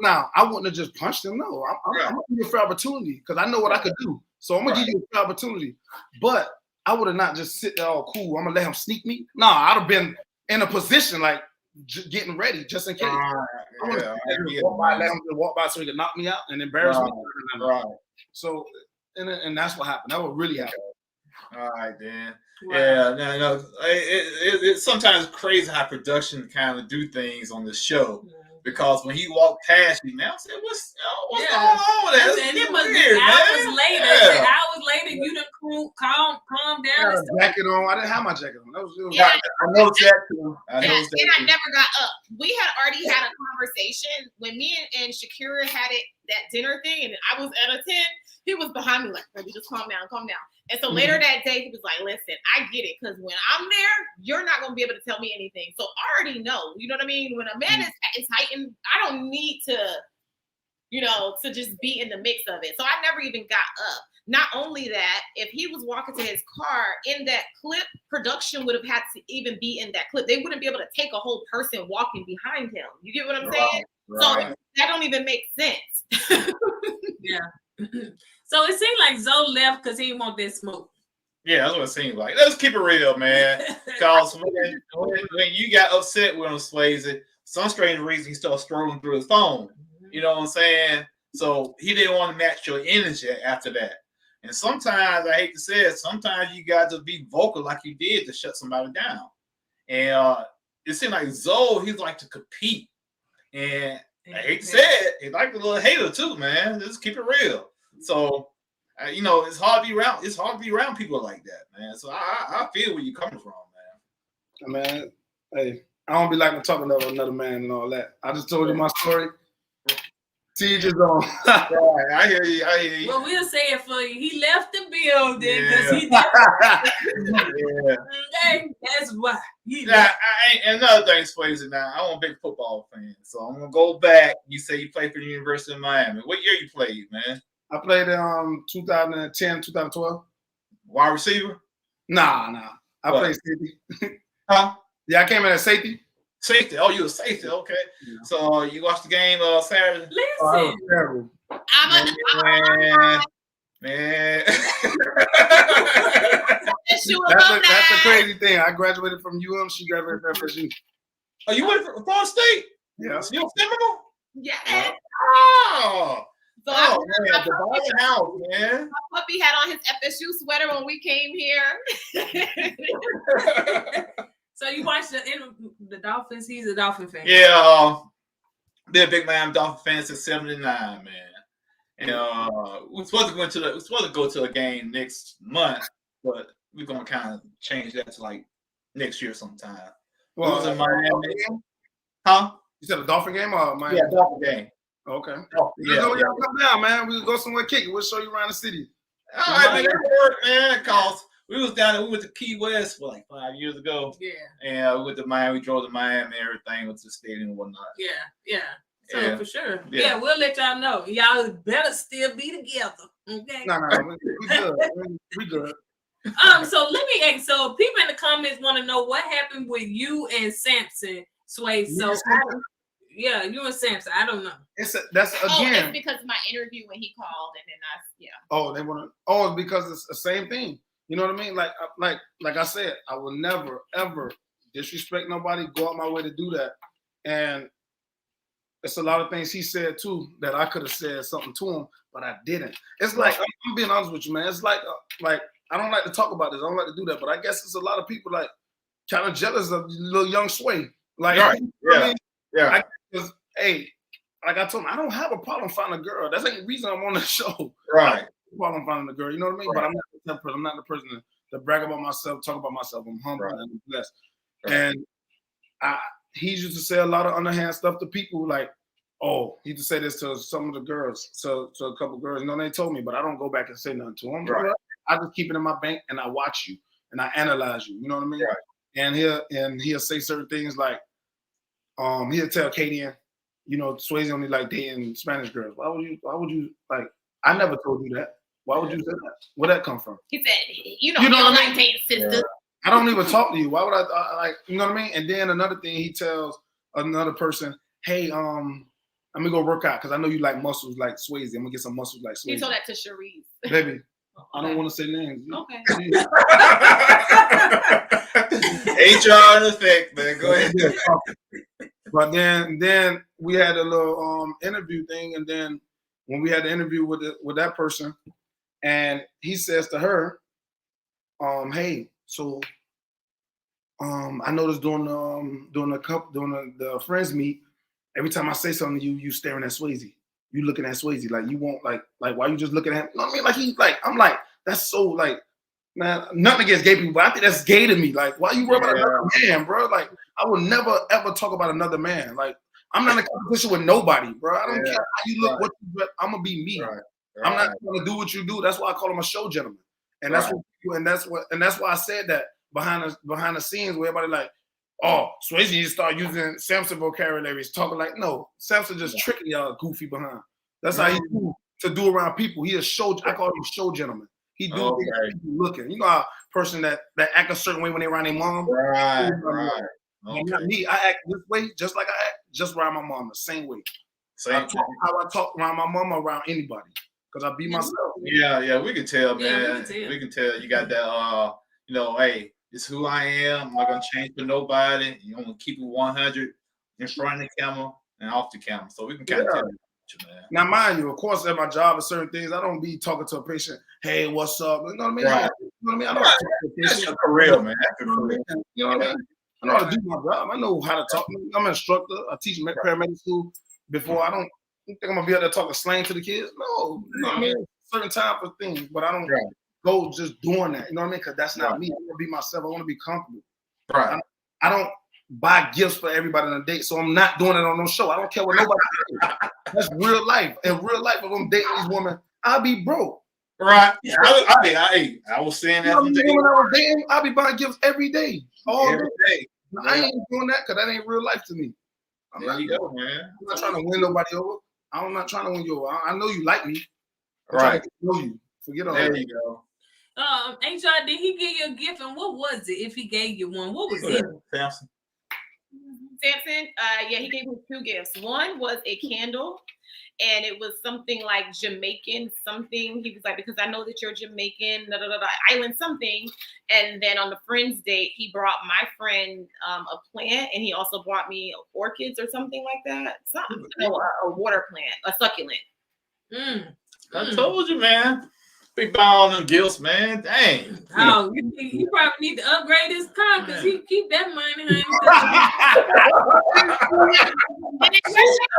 man. I wouldn't have just punched him. No, I'm going to give you a fair opportunity because I know what I could do. So I'm going to give you a fair opportunity. But I would have not just sit there all cool. I'm going to let him sneak me. No, I'd have been in a position like getting ready just in case. I would have let him walk by so he could knock me out and embarrass me. Right. So, and that's what happened. That would really happen. All right, then. Wow. Yeah, no. It's sometimes crazy how production kind of do things on the show. Because when he walked past me, man, I said, "What's going on with that?" And it must be hours later. You done calm down. I had a jacket on. I didn't have my jacket on. I noticed that too. And I never got up. We had already had a conversation when me and Shakira had that dinner thing, and I was at a 10. He was behind me like, "Baby, just calm down." And so later that day, he was like, "Listen, I get it, because when I'm there, you're not gonna be able to tell me anything. So I already know, you know what I mean? When a man is heightened, I don't need to, to just be in the mix of it." So I never even got up. Not only that, if he was walking to his car in that clip, production would have had to even be in that clip. They wouldn't be able to take a whole person walking behind him. You get what I'm saying? Right. So that don't even make sense. Yeah. So it seemed like Zoe left because he didn't want that smoke. Yeah, that's what it seemed like. Let's keep it real, man. Because when you got upset with him, Swasey, some strange reason he started scrolling through his phone. You know what I'm saying? So he didn't want to match your energy after that. And sometimes, I hate to say it, sometimes you got to be vocal like you did to shut somebody down. And it seemed like Zoe, he like to compete. And I hate to say it, he like a little hater too, man. Just keep it real. So, it's hard to be around. It's hard to be around people like that, man. So I feel where you're coming from, man. Man, hey, I don't be liking talking to another man and all that. I just told you my story. T just on. Right, I hear you. Well, we'll say it for you. He left the building because he did. Okay, that's why. And another thing, Swasey, now I'm a big football fan, so I'm gonna go back. You say you played for the University of Miami. What year you played, man? I played in 2010, 2012. Wide receiver? Nah. I played safety. Huh? Yeah, I came in at safety. Safety. Oh, you were safety. Okay. Yeah. So you watched the game Saturday? Listen. Oh, terrible. Man. That's a crazy thing. I graduated from UM. She graduated from FSU. Oh, you went from Florida State? Yeah. You were Seminole? Yeah. Oh. So Oh man, the Bobby house, man. my puppy had on his FSU sweater when we came here. So you watched the Dolphins? He's a Dolphin fan. Yeah, been a big Miami Dolphin fan since '79, man. And we're supposed to go to a game next month, but we're gonna kind of change that to like next year sometime. Well, it was in Miami. Huh? You said a Dolphin game or Miami? Yeah, Dolphin game. Okay. Oh, yeah, Come down, man. We can go somewhere kick it. We'll show you around the city. All right, man. That worked, man. Cause we was down there. We went to Key West for like 5 years ago. Yeah. And we went to Miami. We drove to Miami and everything. Went to the stadium and whatnot. Yeah. So Yeah. for sure. Yeah. Yeah, we'll let y'all know. Y'all better still be together. Okay. No. We good. We good. So let me ask. So people in the comments want to know what happened with you and Samson Swasey. So yeah, you and Samson. I don't know. That's Oh, again. it's because of my interview when he called, and then yeah. Oh, they want to. Oh, it's because it's the same thing. You know what I mean? Like I said, I will never ever disrespect nobody. Go out my way to do that. And it's a lot of things he said too that I could have said something to him, but I didn't. It's like I'm being honest with you, man. It's like I don't like to talk about this. I don't like to do that, but I guess it's a lot of people like kind of jealous of little young Sway. Like, Right. you know what I mean? Yeah. Because hey, like I told him, I don't have a problem finding a girl. That's the reason I'm on the show. Right. Problem finding a girl, you know what I mean? Right. But I'm not the person to brag about myself, talk about myself. I'm humble and I'm blessed. Right. And he used to say a lot of underhand stuff to people, like, oh, he used to say this to some of the girls, to a couple girls. You know, they told me, but I don't go back and say nothing to them. Right. I just keep it in my bank and I watch you and I analyze you. You know what I mean? Right. And he'll say certain things like, he'll tell Kadian, you know, Swasey only like dating Spanish girls. Why would you like? I never told you that. Why would you say that? Where'd that come from? He said, you know what I like mean? dating sisters. I don't even talk to you. Why would I like? You know what I mean? And then another thing, he tells another person, "Hey, let me go work out because I know you like muscles like Swasey. I'm gonna get some muscles like Swasey." He told that to Cherisse. Baby, I don't want to say names. Okay. HR in effect, man. Go ahead. But then we had a little interview thing, and then when we had the interview with that person, and he says to her, "Hey, so I noticed during the friends meet, every time I say something to you, you staring at Swasey. You looking at Swasey like you won't like why you just looking at him? You know what I mean? Like I'm like that's so like." Man, nothing against gay people, but I think that's gay to me. Like, why you worry about another man, bro? Like, I would never ever talk about another man. Like, I'm not in a competition with nobody, bro. I don't care how you look, what you look. I'm gonna be me. Right. I'm not gonna do what you do. That's why I call him a show gentleman. And that's that's why I said that behind the scenes where everybody like, oh, Swasey needs to start using Samson vocabulary. He's talking like, no, Samson just tricking y'all goofy behind. That's how he do to do around people. He a show. I call him a show gentleman. He do things that people looking. You know how a person that act a certain way when they around their mom? Right. Okay. Not me. I act this way just like I act just around my mom, the same way. How I talk around my mom or around anybody. Because I be myself. Yeah, we can tell, man. Yeah, We can tell you got that you know, hey, it's who I am. I'm not gonna change for nobody. You want to keep it 100 in front of the camera and off the camera. So we can kind of tell you. Man. Now, mind you, of course, at my job, at certain things, I don't be talking to a patient. Hey, what's up? You know what I mean? Right. You know what I mean? I don't Right. talk to a patient. That's your career, man. That's your career. You know what I mean? I know how to do my job. I know how to talk. I'm an instructor. I teach paramedic school. Before I don't think I'm gonna be able to talk a slang to the kids. No, you know what I mean? Certain time for things, but I don't go just doing that. You know what I mean? Because that's not me. I want to be myself. I want to be comfortable. Right. I don't buy gifts for everybody on a date, so I'm not doing it on no show. I don't care what nobody says. That's real life. In real life, if I'm dating these women, I'll be broke. Right. I was saying that from day when I was dating, I'll be buying gifts every day. every day. I ain't doing that because that ain't real life to me. There you go, man. I'm not trying to win nobody over. I'm not trying to win you over. I know you like me. I'm Right. trying to know you. Forget all There that. you go. HR, did he give you a gift, and what was it? If he gave you one, what was it? Samson. Samson, yeah, he gave me 2 gifts. One was a candle, and it was something like Jamaican something. He was like, because I know that you're Jamaican, island something. And then on the friend's date, he brought my friend a plant, and he also brought me orchids or something like that. A water plant, a succulent. I told you, man. Big ball on them gifts, man. Dang. Oh, you probably need to upgrade his car because he keep that money, honey.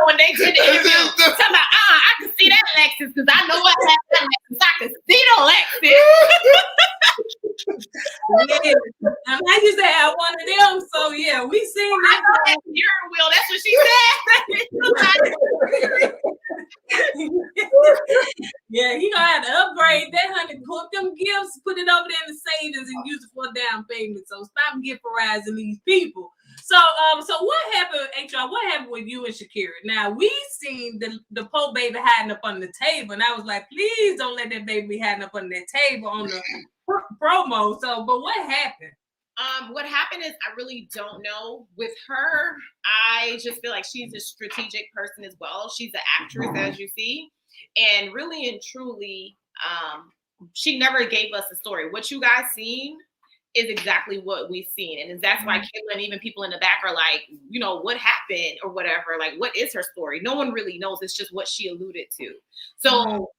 When they did the interview, talking about, I can see that Lexus because I know what happened that Lexus. I can see the Lexus. Yeah. I used to have one of them, so yeah, we seen that. Steering wheel. That's what she said. Yeah, he gonna have to upgrade that, honey. Put them gifts, put it over there in the savings, and use it for a down payment. So stop gift-arizing these people. So what happened, HR? What happened with you and Shakira? Now we seen the poor baby hiding up on the table, and I was like, please don't let that baby be hiding up on that table on the promo. So, but what happened? What happened is I really don't know. With her, I just feel like she's a strategic person as well. She's an actress, as you see, and really and truly, she never gave us a story. What you guys seen is exactly what we've seen, and that's why Kayla and even people in the back are like, you know, what happened or whatever. Like, what is her story? No one really knows. It's just what she alluded to. So,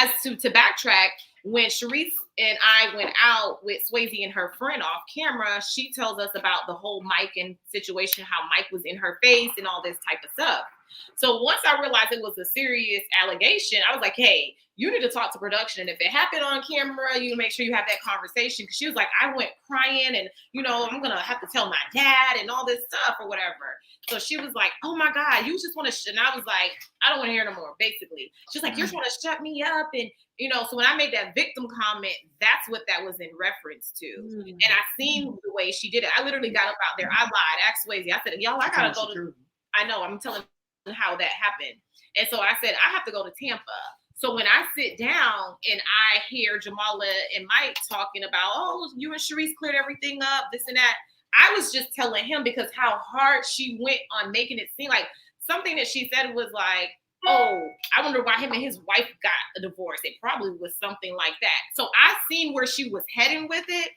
as to backtrack. When Cherisse and I went out with Swasey and her friend off camera, she tells us about the whole Mike and situation, how Mike was in her face and all this type of stuff. So once I realized it was a serious allegation, I was like, hey, you need to talk to production. And if it happened on camera, you make sure you have that conversation. Because she was like, I went crying and, you know, I'm going to have to tell my dad and all this stuff or whatever. So she was like, oh my God, you just want to, and I was like, I don't want to hear no more, basically. She's like, you're trying to shut me up. And, you know, so when I made that victim comment, that's what that was in reference to. And I seen the way she did it. I literally got up out there. I lied, asked Swasey. I said, y'all, I got to go to, I know, I'm telling how that happened. And so I said, I have to go to Tampa. So when I sit down and I hear Jamala and Mike talking about, oh, you and Cherisse cleared everything up, this and that, I was just telling him because how hard she went on making it seem like something that she said was like, oh, I wonder why him and his wife got a divorce. It probably was something like that. So I seen where she was heading with it.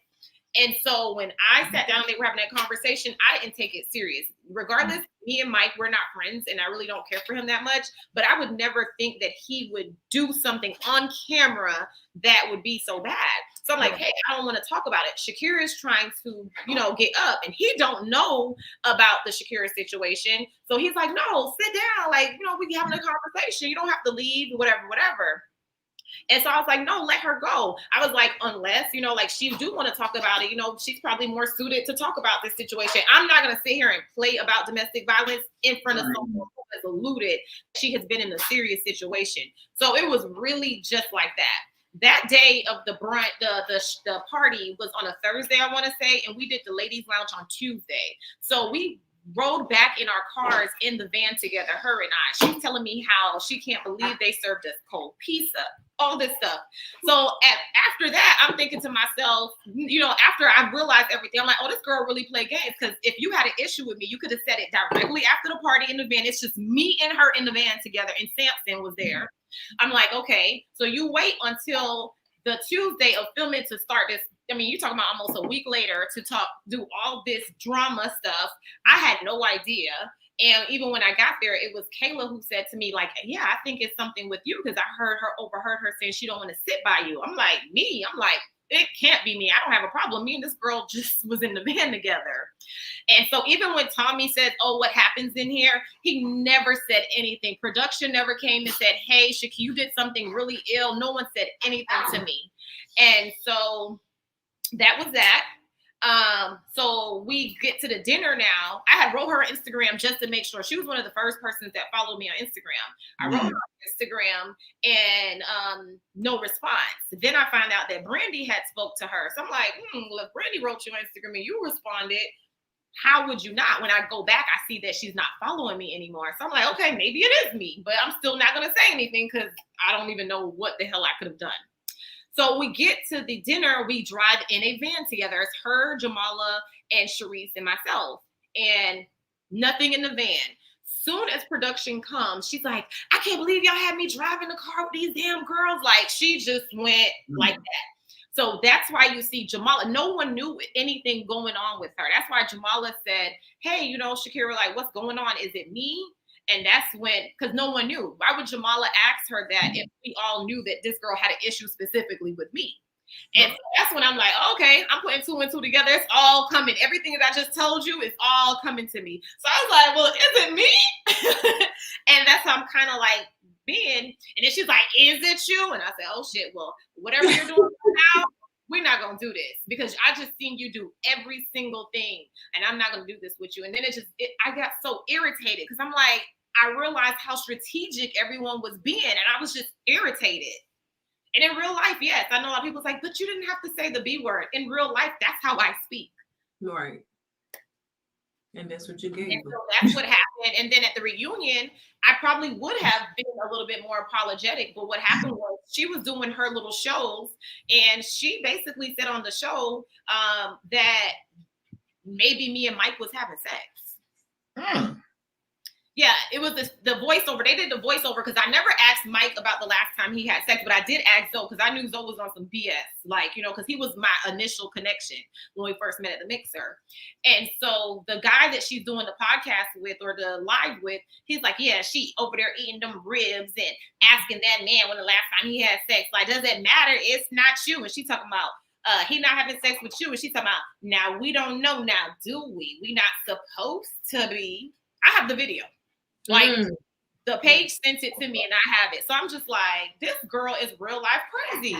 And so when I sat down and they were having that conversation, I didn't take it serious. Regardless, me and Mike, we're not friends and I really don't care for him that much, but I would never think that he would do something on camera that would be so bad. So I'm like, hey, I don't want to talk about it. Shakira is trying to, you know, get up and he don't know about the Shakira situation. So he's like, no, sit down. Like, you know, we having a conversation. You don't have to leave, whatever. And so I was like, no, let her go. I was like, unless, you know, like she do want to talk about it, you know, she's probably more suited to talk about this situation. I'm not going to sit here and play about domestic violence in front of someone who has alluded she has been in a serious situation. So it was really just like that. That day of the party was on a Thursday, I want to say, and we did the ladies' lounge on Tuesday. So we rode back in our cars in the van together, her and I. She's telling me how she can't believe they served us cold pizza, all this stuff. So after that, I'm thinking to myself, you know, after I realized everything, I'm like, oh, this girl really played games. Because if you had an issue with me, you could have said it directly after the party in the van. It's just me and her in the van together, and Samson was there. I'm like, okay, so you wait until the Tuesday of filming to start this. I mean, you're talking about almost a week later to do all this drama stuff. I had no idea. And even when I got there, it was Kayla who said to me, like, yeah, I think it's something with you because I overheard her saying she don't want to sit by you. I'm like, me? I'm like, it can't be me. I don't have a problem. Me and this girl just was in the van together. And so even when Tommy said, oh, what happens in here? He never said anything. Production never came and said, hey, Shakira, you did something really ill. No one said anything to me. And so that was that. So we get to the dinner now. I had wrote her on Instagram just to make sure. She was one of the first persons that followed me on Instagram. I wrote her on Instagram and no response. Then I found out that Brandy had spoke to her. So I'm like, well, if Brandy wrote you on Instagram and you responded, how would you not? When I go back, I see that she's not following me anymore. So I'm like, okay, maybe it is me, but I'm still not going to say anything because I don't even know what the hell I could have done. So we get to the dinner, we drive in a van together. It's her, Jamala, and Cherisse, and myself. And nothing in the van. Soon as production comes, she's like, I can't believe y'all had me driving the car with these damn girls. Like, she just went like that. So that's why you see Jamala. No one knew anything going on with her. That's why Jamala said, hey, you know, Shakira, like, what's going on? Is it me? And that's when, because no one knew. Why would Jamala ask her that if we all knew that this girl had an issue specifically with me? And so that's when I'm like, okay, I'm putting 2 and 2 together. It's all coming. Everything that I just told you is all coming to me. So I was like, well, is it me? And that's how I'm kind of like being. And then she's like, is it you? And I said, oh shit, well, whatever you're doing now, we're not going to do this because I just seen you do every single thing and I'm not going to do this with you. And then I got so irritated because I'm like, I realized how strategic everyone was being and I was just irritated. And in real life, yes, I know a lot of people's like, but you didn't have to say the B word. In real life, that's how I speak. Right. And that's what you gave. And so that's what happened. And then at the reunion, I probably would have been a little bit more apologetic. But what happened was she was doing her little shows and she basically said on the show that maybe me and Mike was having sex. Yeah, it was the voiceover. They did the voiceover because I never asked Mike about the last time he had sex, but I did ask Zoe because I knew Zoe was on some BS, like, you know, because he was my initial connection when we first met at the mixer. And so the guy that she's doing the podcast with or the live with, he's like, yeah, she over there eating them ribs and asking that man when the last time he had sex. Like, does it matter? It's not you. And she talking about he not having sex with you. And she's talking about, now we don't know now, do we? We not supposed to be. I have the video. Like the page sent it to me and I have it. So I'm just like, this girl is real life crazy.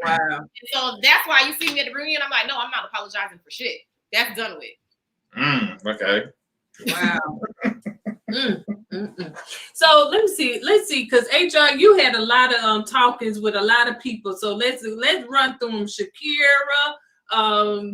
Wow. And so that's why you see me at the reunion. I'm like, no, I'm not apologizing for shit. That's done with. Okay. Wow. So let's see, because HR, you had a lot of talkings with a lot of people. So let's run through them. Shakira.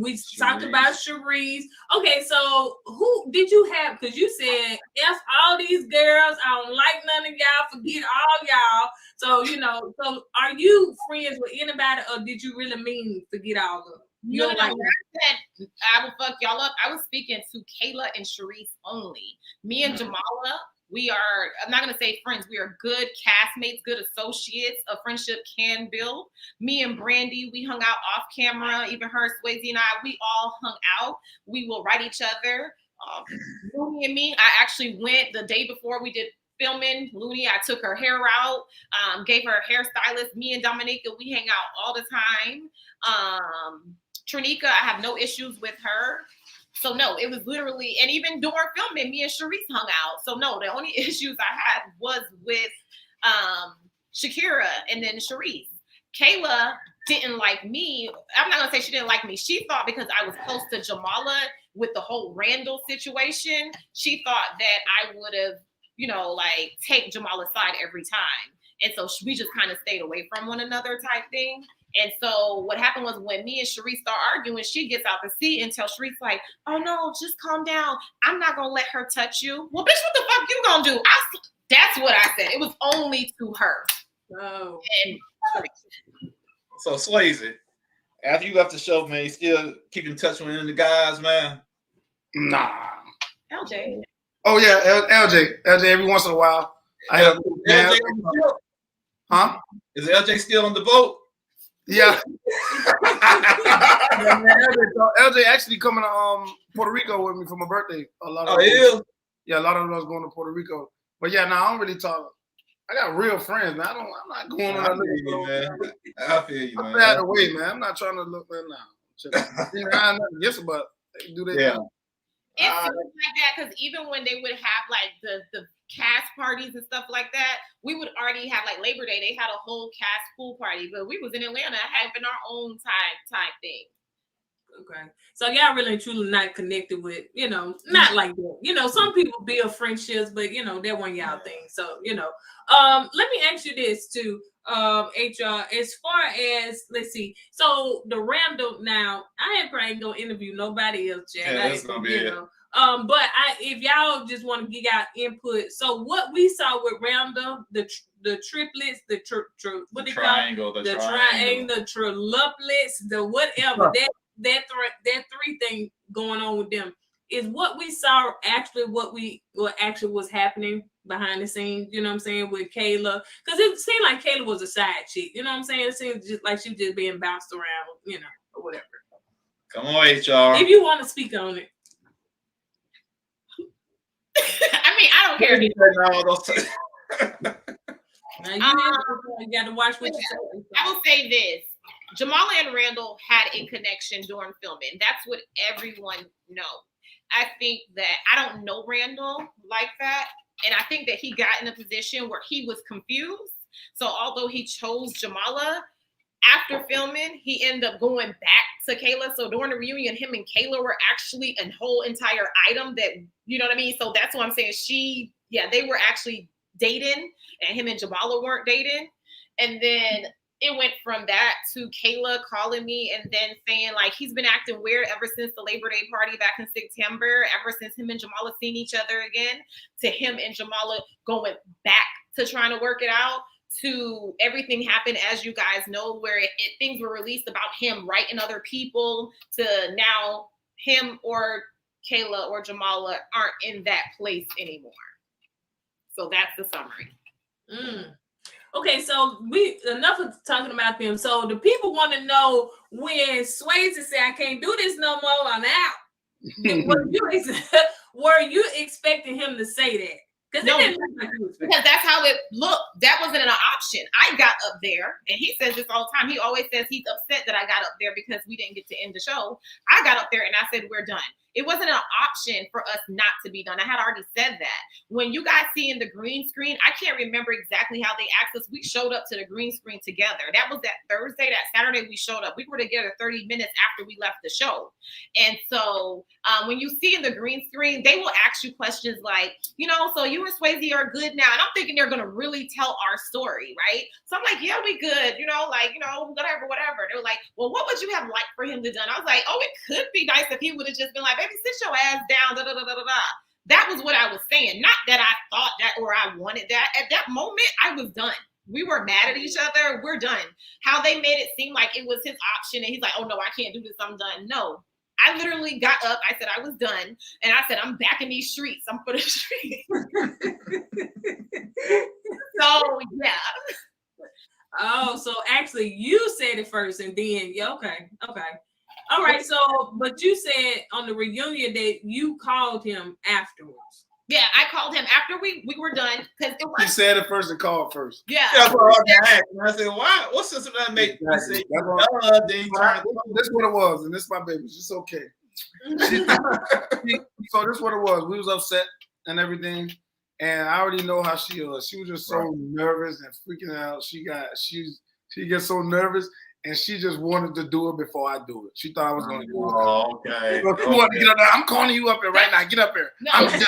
We talked about Cherisse. Okay, so who did you have? Because you said, F all these girls, I don't like none of y'all, forget all y'all. So, you know, so are you friends with anybody or did you really mean forget all of them? No, I said I will fuck y'all up. I was speaking to Kayla and Cherisse only. Me and Jamala, we are, I'm not going to say friends. We are good castmates, good associates. A friendship can build. Me and Brandy, we hung out off camera. Even her, Swasey and I, we all hung out. We will write each other. Looney and me, I actually went the day before we did filming. Looney, I took her hair out, gave her a hairstylist. Me and Dominica, we hang out all the time. Trinika, I have no issues with her. So no, it was literally, and even during filming, me and Cherisse hung out. So no, the only issues I had was with Shakira and then Cherisse. Kayla didn't like me. I'm not gonna say she didn't like me. She thought because I was close to Jamala with the whole Randall situation, she thought that I would have, you know, like take Jamala's side every time. And so we just kind of stayed away from one another type thing. And so what happened was when me and Cherisse start arguing, she gets out the seat and tells Cherisse like, oh no, just calm down. I'm not going to let her touch you. Well, bitch, what the fuck you going to do? That's what I said. It was only to her. Oh. And so Swasey, after you left the show, man, you still keep in touch with any of the guys, man? Nah. LJ. Oh yeah, LJ every once in a while. I have LJ, huh? Is LJ still on the boat? Yeah. Yeah, man, LJ actually coming to Puerto Rico with me for my birthday. A lot of a lot of us going to Puerto Rico. But yeah, I don't really talk. I got real friends, man. I'm not going on that. I feel you, man. I'm out of the way, man. I'm not trying to look right now. I have nothing against it, but they do their thing. It's like that because even when they would have like the cast parties and stuff like that, we would already have like Labor Day. They had a whole cast pool party, but we was in Atlanta having our own type thing. Okay, so y'all really truly not connected with, you know, not like that. You know, some people build friendships, but you know that wasn't y'all thing. So you know, let me ask you this too. HR, as far as let's see, so the Randall now, I ain't probably gonna interview nobody else, Jack. Yeah, that's gonna be it. But if y'all just want to give out input, so what we saw with Randall, the triplets, the triangle, the triplets, the whatever that three thing going on with them is what we saw actually what actually was happening behind the scenes, you know what I'm saying, with Kayla, because it seemed like Kayla was a side chick, you know what I'm saying? It seemed just like she was just being bounced around, you know, or whatever. Come on, HR. If you want to speak on it. I mean, I don't care. You got to watch what you say. I will say this. Jamala and Randall had a connection during filming. That's what everyone knows. I think that I don't know Randall like that. And I think that he got in a position where he was confused. So although he chose Jamala, after filming, he ended up going back to Kayla. So during the reunion, him and Kayla were actually a whole entire item that, you know what I mean? So that's what I'm saying. They were actually dating, and him and Jamala weren't dating. And then it went from that to Kayla calling me and then saying, like, he's been acting weird ever since the Labor Day party back in September, ever since him and Jamala seen each other again, to him and Jamala going back to trying to work it out, to everything happened, as you guys know, where things were released about him writing other people, to now him or Kayla or Jamala aren't in that place anymore. So that's the summary. Okay, so enough of talking about them. So the people want to know, when Swasey said, I can't do this no more, I'm out. Were you expecting him to say that? No, because that's how it looked. That wasn't an option. I got up there, and he says this all the time. He always says he's upset that I got up there because we didn't get to end the show. I got up there and I said, we're done. It wasn't an option for us not to be done. I had already said that. When you guys see in the green screen, I can't remember exactly how they asked us. We showed up to the green screen together. That was that Thursday. That Saturday we showed up. We were together 30 minutes after we left the show. And so when you see in the green screen, they will ask you questions like, so you and Swasey are good now. And I'm thinking they're going to really tell our story, right? So I'm like, yeah, we good. Whatever. They were like, well, what would you have liked for him to done? I was like, oh, it could be nice if he would have just been like, baby, sit your ass down, That was what I was saying. Not that I thought that or I wanted that. At that moment, I was done. We were mad at each other. We're done. How they made it seem like it was his option and he's like, oh, no, I can't do this. I'm done. No. I literally got up. I said I was done. And I said, I'm back in these streets. I'm for the streets. So, yeah. Oh, so actually you said it first and then, okay. All right, so, but you said on the reunion that you called him afterwards. Yeah, I called him after we were done. You said it first and called first. Yeah. That's what I asked. I said, why? What's this that make you say, this what it was, and this is my baby. It's okay. So this what it was. We was upset and everything. And I already know how she was. She was just so nervous and freaking out. She gets so nervous, and she just wanted to do it before I do it. She thought I was going to do it. Oh, okay. So she wanted to get up there. I'm calling you up here right now. Get up here. No. I'm done.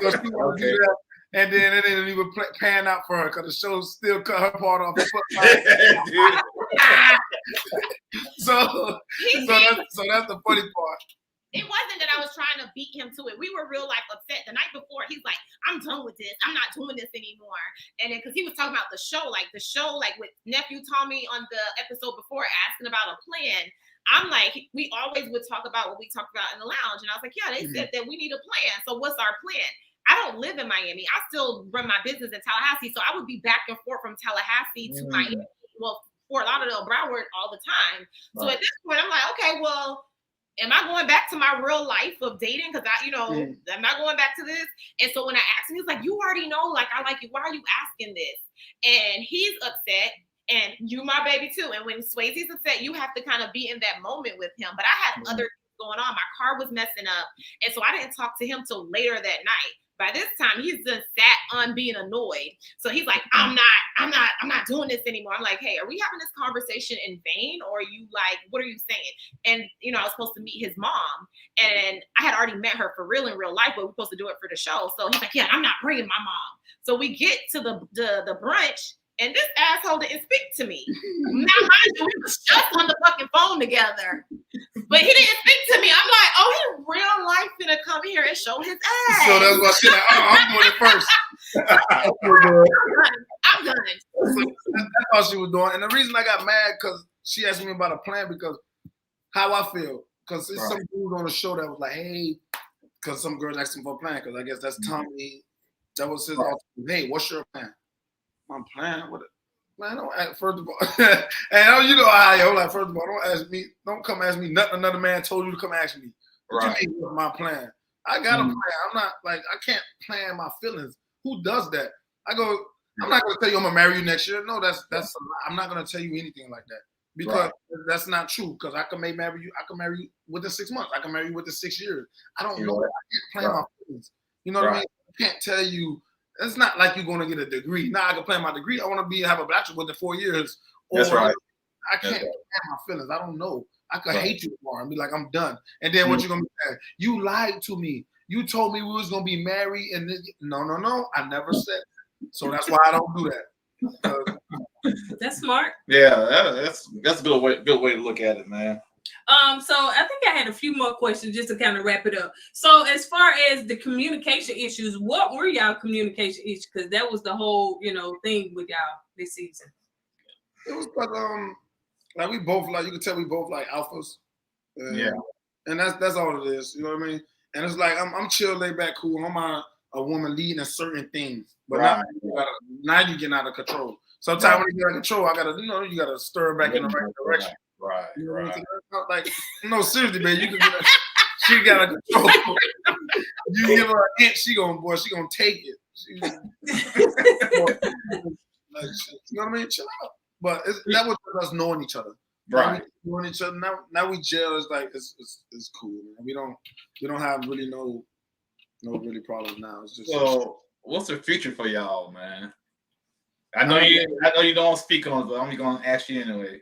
So she wanted to do that. And then it didn't even pan out for her because the show still cut her part off. So that's the funny part. It wasn't that I was trying to beat him to it. We were real life upset. The night before, he's like, I'm done with this. I'm not doing this anymore. And then because he was talking about the show, like with nephew Tommy on the episode before asking about a plan. I'm like, we always would talk about what we talked about in the lounge. And I was like, yeah, they said that we need a plan. So what's our plan? I don't live in Miami. I still run my business in Tallahassee. So I would be back and forth from Tallahassee to Miami. Well, Fort Lauderdale, Broward all the time. So at this point, I'm like, okay, well, am I going back to my real life of dating? Because I'm not going back to this. And so when I asked him, he was like, you already know, like, I like you. Why are you asking this? And he's upset. And you my baby too. And when Swasey's upset, you have to kind of be in that moment with him. But I had other things going on. My car was messing up. And so I didn't talk to him till later that night. By this time, he's just sat on being annoyed. So he's like, I'm not doing this anymore. I'm like, hey, are we having this conversation in vain? Or are you like, what are you saying? And, I was supposed to meet his mom. And I had already met her for real in real life, but we're supposed to do it for the show. So he's like, yeah, I'm not bringing my mom. So we get to the brunch. And this asshole didn't speak to me. Now, mind you, we was just on the fucking phone together. But he didn't speak to me. I'm like, oh, he real life gonna come here and show his ass. So that's what I said. I'm doing it first. I'm done. So that's all she was doing. And the reason I got mad, because she asked me about a plan, because how I feel. Because there's some dude on the show that was like, hey, because some girls asked him for a plan, because I guess that's Tommy. That was his hey, what's your plan? My plan? What? Man, don't ask, first of all. And you know how I am. Like, first of all, don't come ask me nothing another man told you to come ask me. What you mean, what's my plan? I gotta plan. I'm not like I can't plan my feelings. Who does that? I'm not gonna tell you I'm gonna marry you next year. No, that's a lie. I'm not gonna tell you anything like that because that's not true. Because I can marry you. I can marry you within 6 months. I can marry you within 6 years. I don't know. I can't plan my feelings. You know what I mean? I can't tell you. It's not like you're gonna get a degree. Now I can plan my degree. I want to have a bachelor within 4 years. That's right. I can't plan my feelings. I don't know. I could hate you tomorrow and be like, I'm done. And then what you gonna be saying? You lied to me. You told me we was gonna be married, and then no. I never said that. So that's why I don't do that. That's smart. Yeah, that's a good way to look at it, man. So I think I had a few more questions just to kind of wrap it up. So as far as the communication issues, what were y'all communication issues? Because that was the whole, thing with y'all this season. It was like we both you could tell we both like alphas. And that's all it is. You know what I mean? And it's like I'm chill, laid back, cool. I'm a woman leading in certain things, but now you're getting out of control. Sometimes when you get out of control, I gotta, you gotta stir back in the right direction. Right. Like, seriously, man, you can get she got out of control. You give her an inch, she gonna take it. You know what I mean? Chill out. But that was us knowing each other. Right. Knowing each other. Now we gel. It's like it's cool. Man. We don't have really no really problems now. It's just. So what's the future for y'all, man? I know you don't speak on it, but I'm gonna ask you anyway.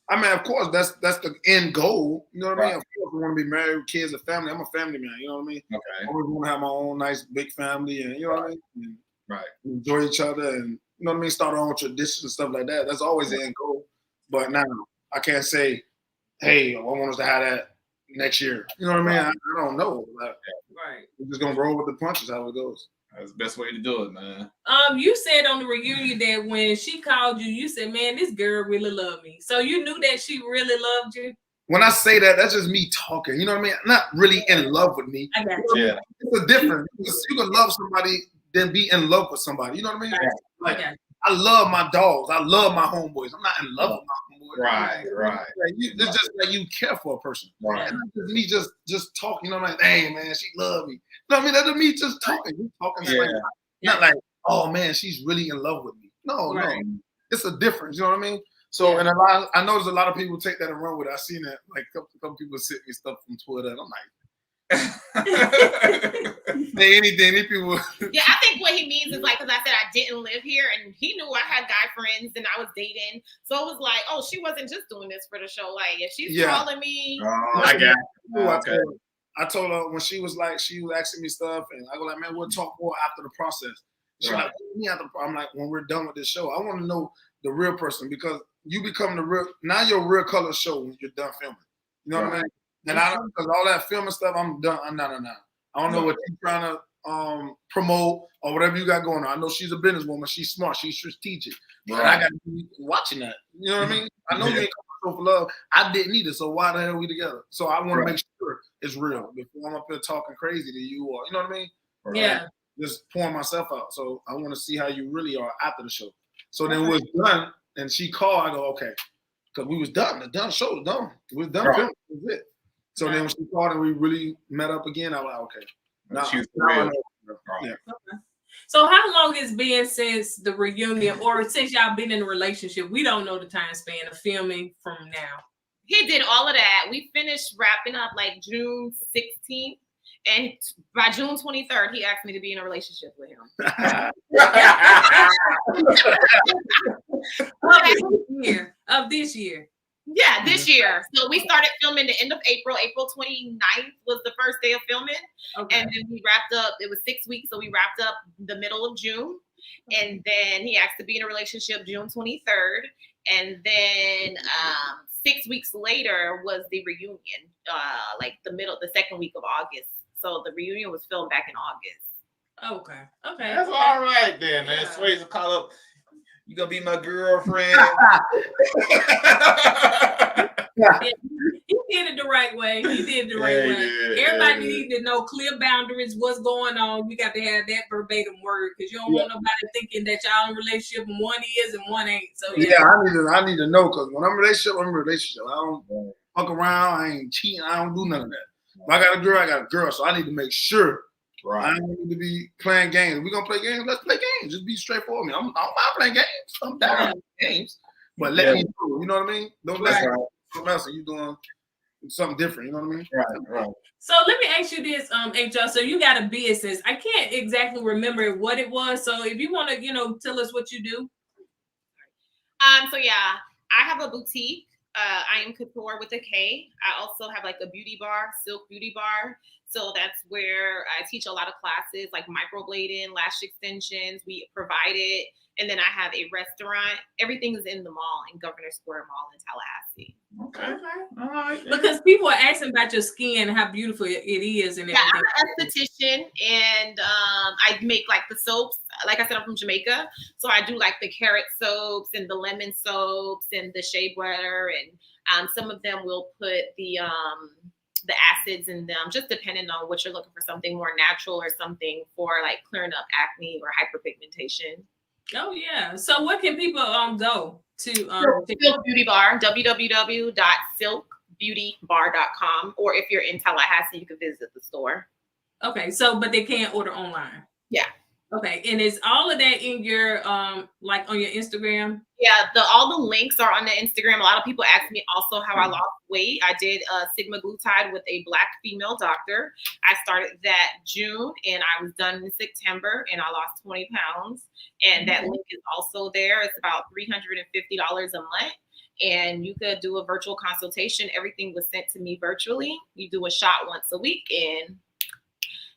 I mean, of course, that's the end goal. You know what I mean? Of course, I want to be married with kids and family. I'm a family man. You know what I mean? Okay. I always want to have my own nice big family, and you know what I mean? And enjoy each other, and you know what I mean? Start our own traditions and stuff like that. That's always the end goal. But now I can't say, hey, I want us to have that next year. You know what I mean? I don't know. We're just gonna roll with the punches, how it goes. That's the best way to do it, man. You said on the reunion that when she called you, you said, man, this girl really loved me. So you knew that she really loved you? When I say that, that's just me talking. You know what I mean? Not really in love with me. I got you. Yeah. It's a difference. You can love somebody than be in love with somebody. You know what I mean? Like, I love my dogs. I love my homeboys. I'm not in love with my homeboys. Right. It's just like you care for a person. Right. And that's me just talking. You know, like, hey, man, she loved me. You know what I mean? That's me just talking. You talking like, not like, oh, man, she's really in love with me. No. It's a difference. You know what I mean? So, and I notice a lot of people take that and run with it. I seen that, like, a couple people sent me stuff from Twitter, and I'm like, say anything. These people. Yeah, I think what he means is like, because I said I didn't live here, and he knew I had guy friends and I was dating, so it was like, oh, she wasn't just doing this for the show. Like, if she's calling me, I told her when she was asking me stuff, and I go like, man, we'll talk more after the process. She's like, me after. I'm like, when we're done with this show, I want to know the real person, because you become the real. Now your real color show when you're done filming. You know what I mean? And I don't, because all that filming stuff, I'm done. I'm not. I don't know what you're trying to promote or whatever you got going on. I know she's a businesswoman. She's smart. She's strategic. But I got to be watching that. You know what I mean? I know you ain't coming for love. I didn't either. So why the hell are we together? So I want to make sure it's real before I'm up here talking crazy to you, or you know what I mean? Yeah. Just pouring myself out. So I want to see how you really are after the show. So then we're done, and she called. I go, okay, because we was done. The done show was done. We was done. Filming. That was it. So then when she called and we really met up again, I was like, okay. Now I know. Yeah. Okay. So how long it's been since the reunion, or since y'all been in a relationship? We don't know the time span of filming from now. He did all of that. We finished wrapping up like June 16th. And by June 23rd, he asked me to be in a relationship with him. Of this year. Yeah, this year. So we started filming the end of April. April 29th was the first day of filming. Okay. And then we wrapped up. It was 6 weeks. So we wrapped up the middle of June. And then he asked to be in a relationship June 23rd. And then 6 weeks later was the reunion, like the second week of August. So the reunion was filmed back in August. Okay. That's all right then, man. Swayze will call up. You gonna be my girlfriend? He did it the right way. Everybody needs to know clear boundaries, what's going on. You got to have that verbatim word, because you don't want nobody thinking that y'all in a relationship and one is and one ain't. So I need to know, because when I'm in a relationship, I don't fuck around. I ain't cheating. I don't do none of that. If I got a girl, I got a girl. So I need to make sure. Right. I don't need to be playing games. We're gonna play games. Let's play games. Just be straightforward. I don't mind playing games. I'm down with games, but let me do. You know what I mean? Don't let something else. And you doing something different. You know what I mean? Right. So let me ask you this, HR. So you got a business. I can't exactly remember what it was. So if you want to, tell us what you do. So yeah, I have a boutique. I am Couture with a K. I also have like a beauty bar, Silk Beauty Bar. So that's where I teach a lot of classes like microblading, lash extensions. We provide it. And then I have a restaurant. Everything is in the mall, in Governor Square Mall in Tallahassee. Okay. All right. Because people are asking about your skin, how beautiful it is, and everything. I'm an esthetician, and I make like the soaps. Like I said, I'm from Jamaica, so I do like the carrot soaps and the lemon soaps and the shea butter, and some of them will put the acids in them, just depending on what you're looking for, something more natural or something for like clearing up acne or hyperpigmentation. Oh yeah. So what can people go to? Silk Beauty Bar, www.silkbeautybar.com, or if you're in Tallahassee, you can visit the store. Okay. So, but they can't order online. Yeah. Okay. And is all of that in your like on your Instagram? Yeah, all the links are on the Instagram. A lot of people ask me also how I lost weight. I did sigmaglutide with a Black female doctor. I started that June and I was done in September and I lost 20 pounds. And that link is also there. It's about $350 a month. And you could do a virtual consultation. Everything was sent to me virtually. You do a shot once a week. And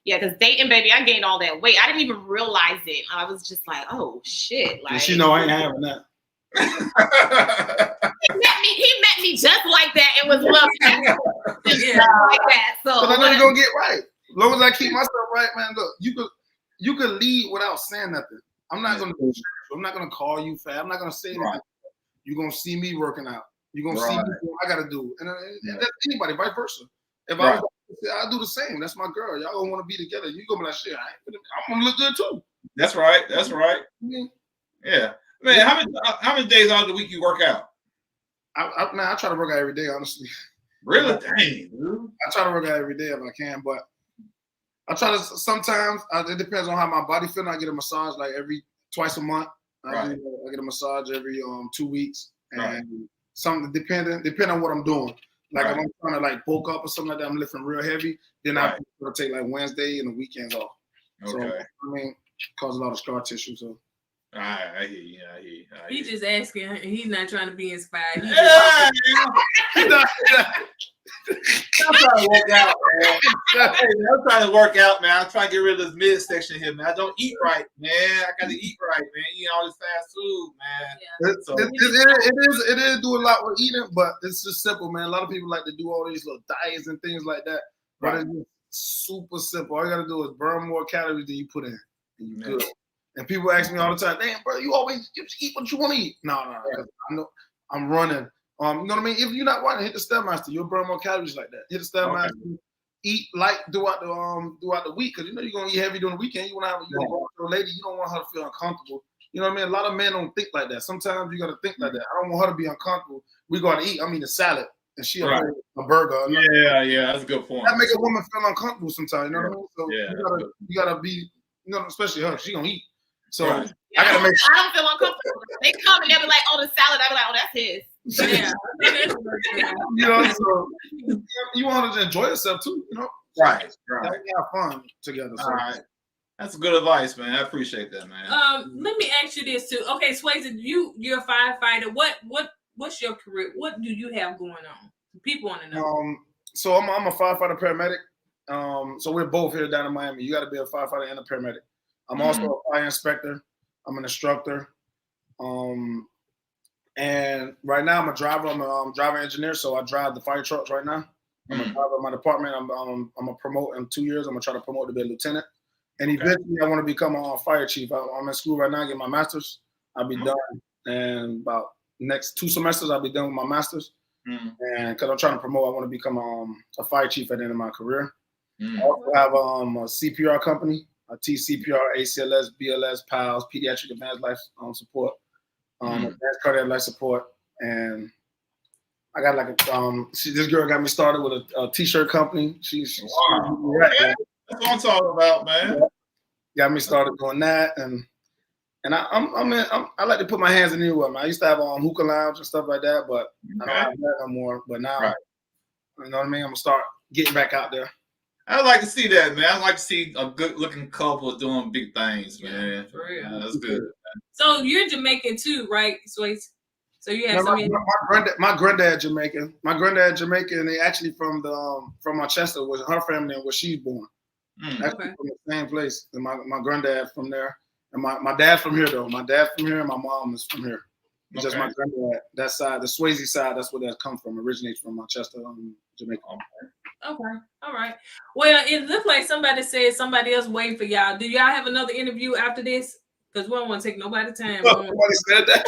yeah, because dating, baby, I gained all that weight. I didn't even realize it. I was just like, oh shit. Like, she know I ain't having that. He met me just like that and was loving just like that. So I know you're gonna get right. As long as I keep myself right, man. Look, you could lead without saying nothing. I'm not gonna I'm not gonna call you fat. I'm not gonna say anything. Right. You're gonna see me working out. You're gonna see me do what I gotta do. And that's anybody, vice versa. If I do the same. That's my girl. Y'all gonna want to be together. You gonna be like, shit, I'm gonna look good too. That's right. Yeah. Man, how many days out of the week you work out? I try to work out every day, honestly. Really? Dang, dude. I try to work out every day if I can, but I try to sometimes. It depends on how my body feels. I get a massage like twice a month. I get a massage every 2 weeks, and something depending on what I'm doing. Like if I'm trying to like bulk up or something like that, I'm lifting real heavy. Then I take like Wednesday and the weekends off. Okay. So I mean, cause a lot of scar tissue. So. I hear you. He's just asking. He's not trying to be inspired. I'm trying to work out, man. I'm trying to work out, man. I'm trying to get rid of this midsection here, man. I don't eat right, man. I got to eat right, man. Eat all this fast food, man. Yeah. It is do a lot with eating, but it's just simple, man. A lot of people like to do all these little diets and things like that, but it's super simple. All you got to do is burn more calories than you put in, and you good. And people ask me all the time, damn, bro, you just eat what you want to eat. No. I know I'm running. You know what I mean? If you're not running, hit the Stairmaster. You'll burn more calories like that. Hit the Stairmaster. Eat light throughout the week, because you know you're gonna eat heavy during the weekend. You want to go to a lady. You don't want her to feel uncomfortable. You know what I mean? A lot of men don't think like that. Sometimes you got to think like that. I don't want her to be uncomfortable. We go out to eat. I'm eating a salad, and she a burger. Yeah, that's a good point. That make a woman feel uncomfortable sometimes. You know what I mean? So you gotta be, especially her. She gonna eat. So I gotta make sure. I don't feel uncomfortable. They come and they'll be like, "Oh, the salad." I be like, "Oh, that's his." Yeah. So you want her to enjoy yourself too, Right. Have fun together. So. All right. That's good advice, man. I appreciate that, man. Let me ask you this too. Okay, Swasey, you're a firefighter. What's your career? What do you have going on? People want to know. So I'm a firefighter paramedic. So we're both here down in Miami. You got to be a firefighter and a paramedic. I'm also a fire inspector. I'm an instructor. And right now I'm a driver. I'm a driver engineer, so I drive the fire trucks right now. I'm a driver of my department. I'm a promote in 2 years. I'm gonna try to promote to be a lieutenant. And eventually I want to become a fire chief. I'm in school right now, getting my master's. I'll be done in about next 2 semesters. I'll be done with my master's. And because I'm trying to promote, I want to become a fire chief at the end of my career. I also have a CPR company. I teach CPR, ACLS, BLS, PALS, Pediatric Advanced Life Support, Advanced Cardiac Life Support, and I got like a this girl got me started with a t-shirt company. She's Wow. right, Okay. That's what I'm talking about, man. got me started doing that, and I like to put my hands in anywhere, man. I used to have hookah lounge and stuff like that, but I don't have that no more. But now, you know what I mean? I'm gonna start getting back out there. I like to see that, man. I like to see a good-looking couple doing big things, man. For real. Yeah, that's good. So you're Jamaican too, right, Swasey? So you have my granddad Jamaican. My granddad Jamaican, and they actually from Manchester, was her family and where she's born. Actually from the same place. And my granddad from there. And my dad from here though. My dad from here and my mom is from here. It's just my granddad, that side, the Swasey side, that's where that come from, originates from Manchester, Jamaica. Okay. All right. Well, it looks like somebody said somebody else waiting for y'all. Do y'all have another interview after this? Because we don't want to take nobody's time. Nobody said that.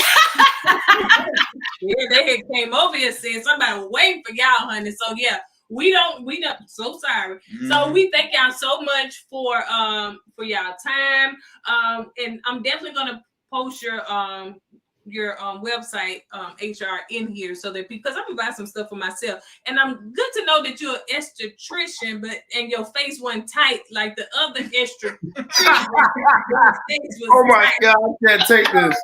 Yeah, they had came over here and said somebody waiting for y'all, honey. So yeah, we don't. So sorry. So we thank y'all so much for y'all time. And I'm definitely gonna post your website HR in here so that because I'm gonna buy some stuff for myself, and I'm good to know that you're an esthetician, and your face wasn't tight like the other esthetician. Oh my God, I can't take this.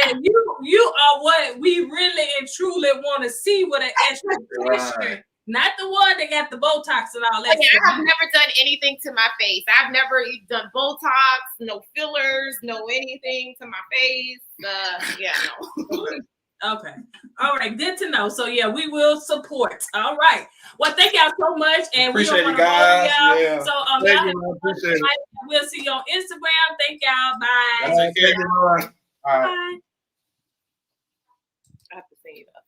And you are what we really and truly want to see with an esthetician. Not the one that got the Botox and all that. Yeah, I have never done anything to my face. I've never done Botox, no fillers, no anything to my face. No. Okay. All right. Good to know. So yeah, we will support. All right. Well, thank y'all so much, and Appreciate we don't you guys. y'all. Yeah. So Thank you, appreciate it. we'll see you on Instagram. Thank y'all. Bye. Take care. All right. Bye. I have to say that.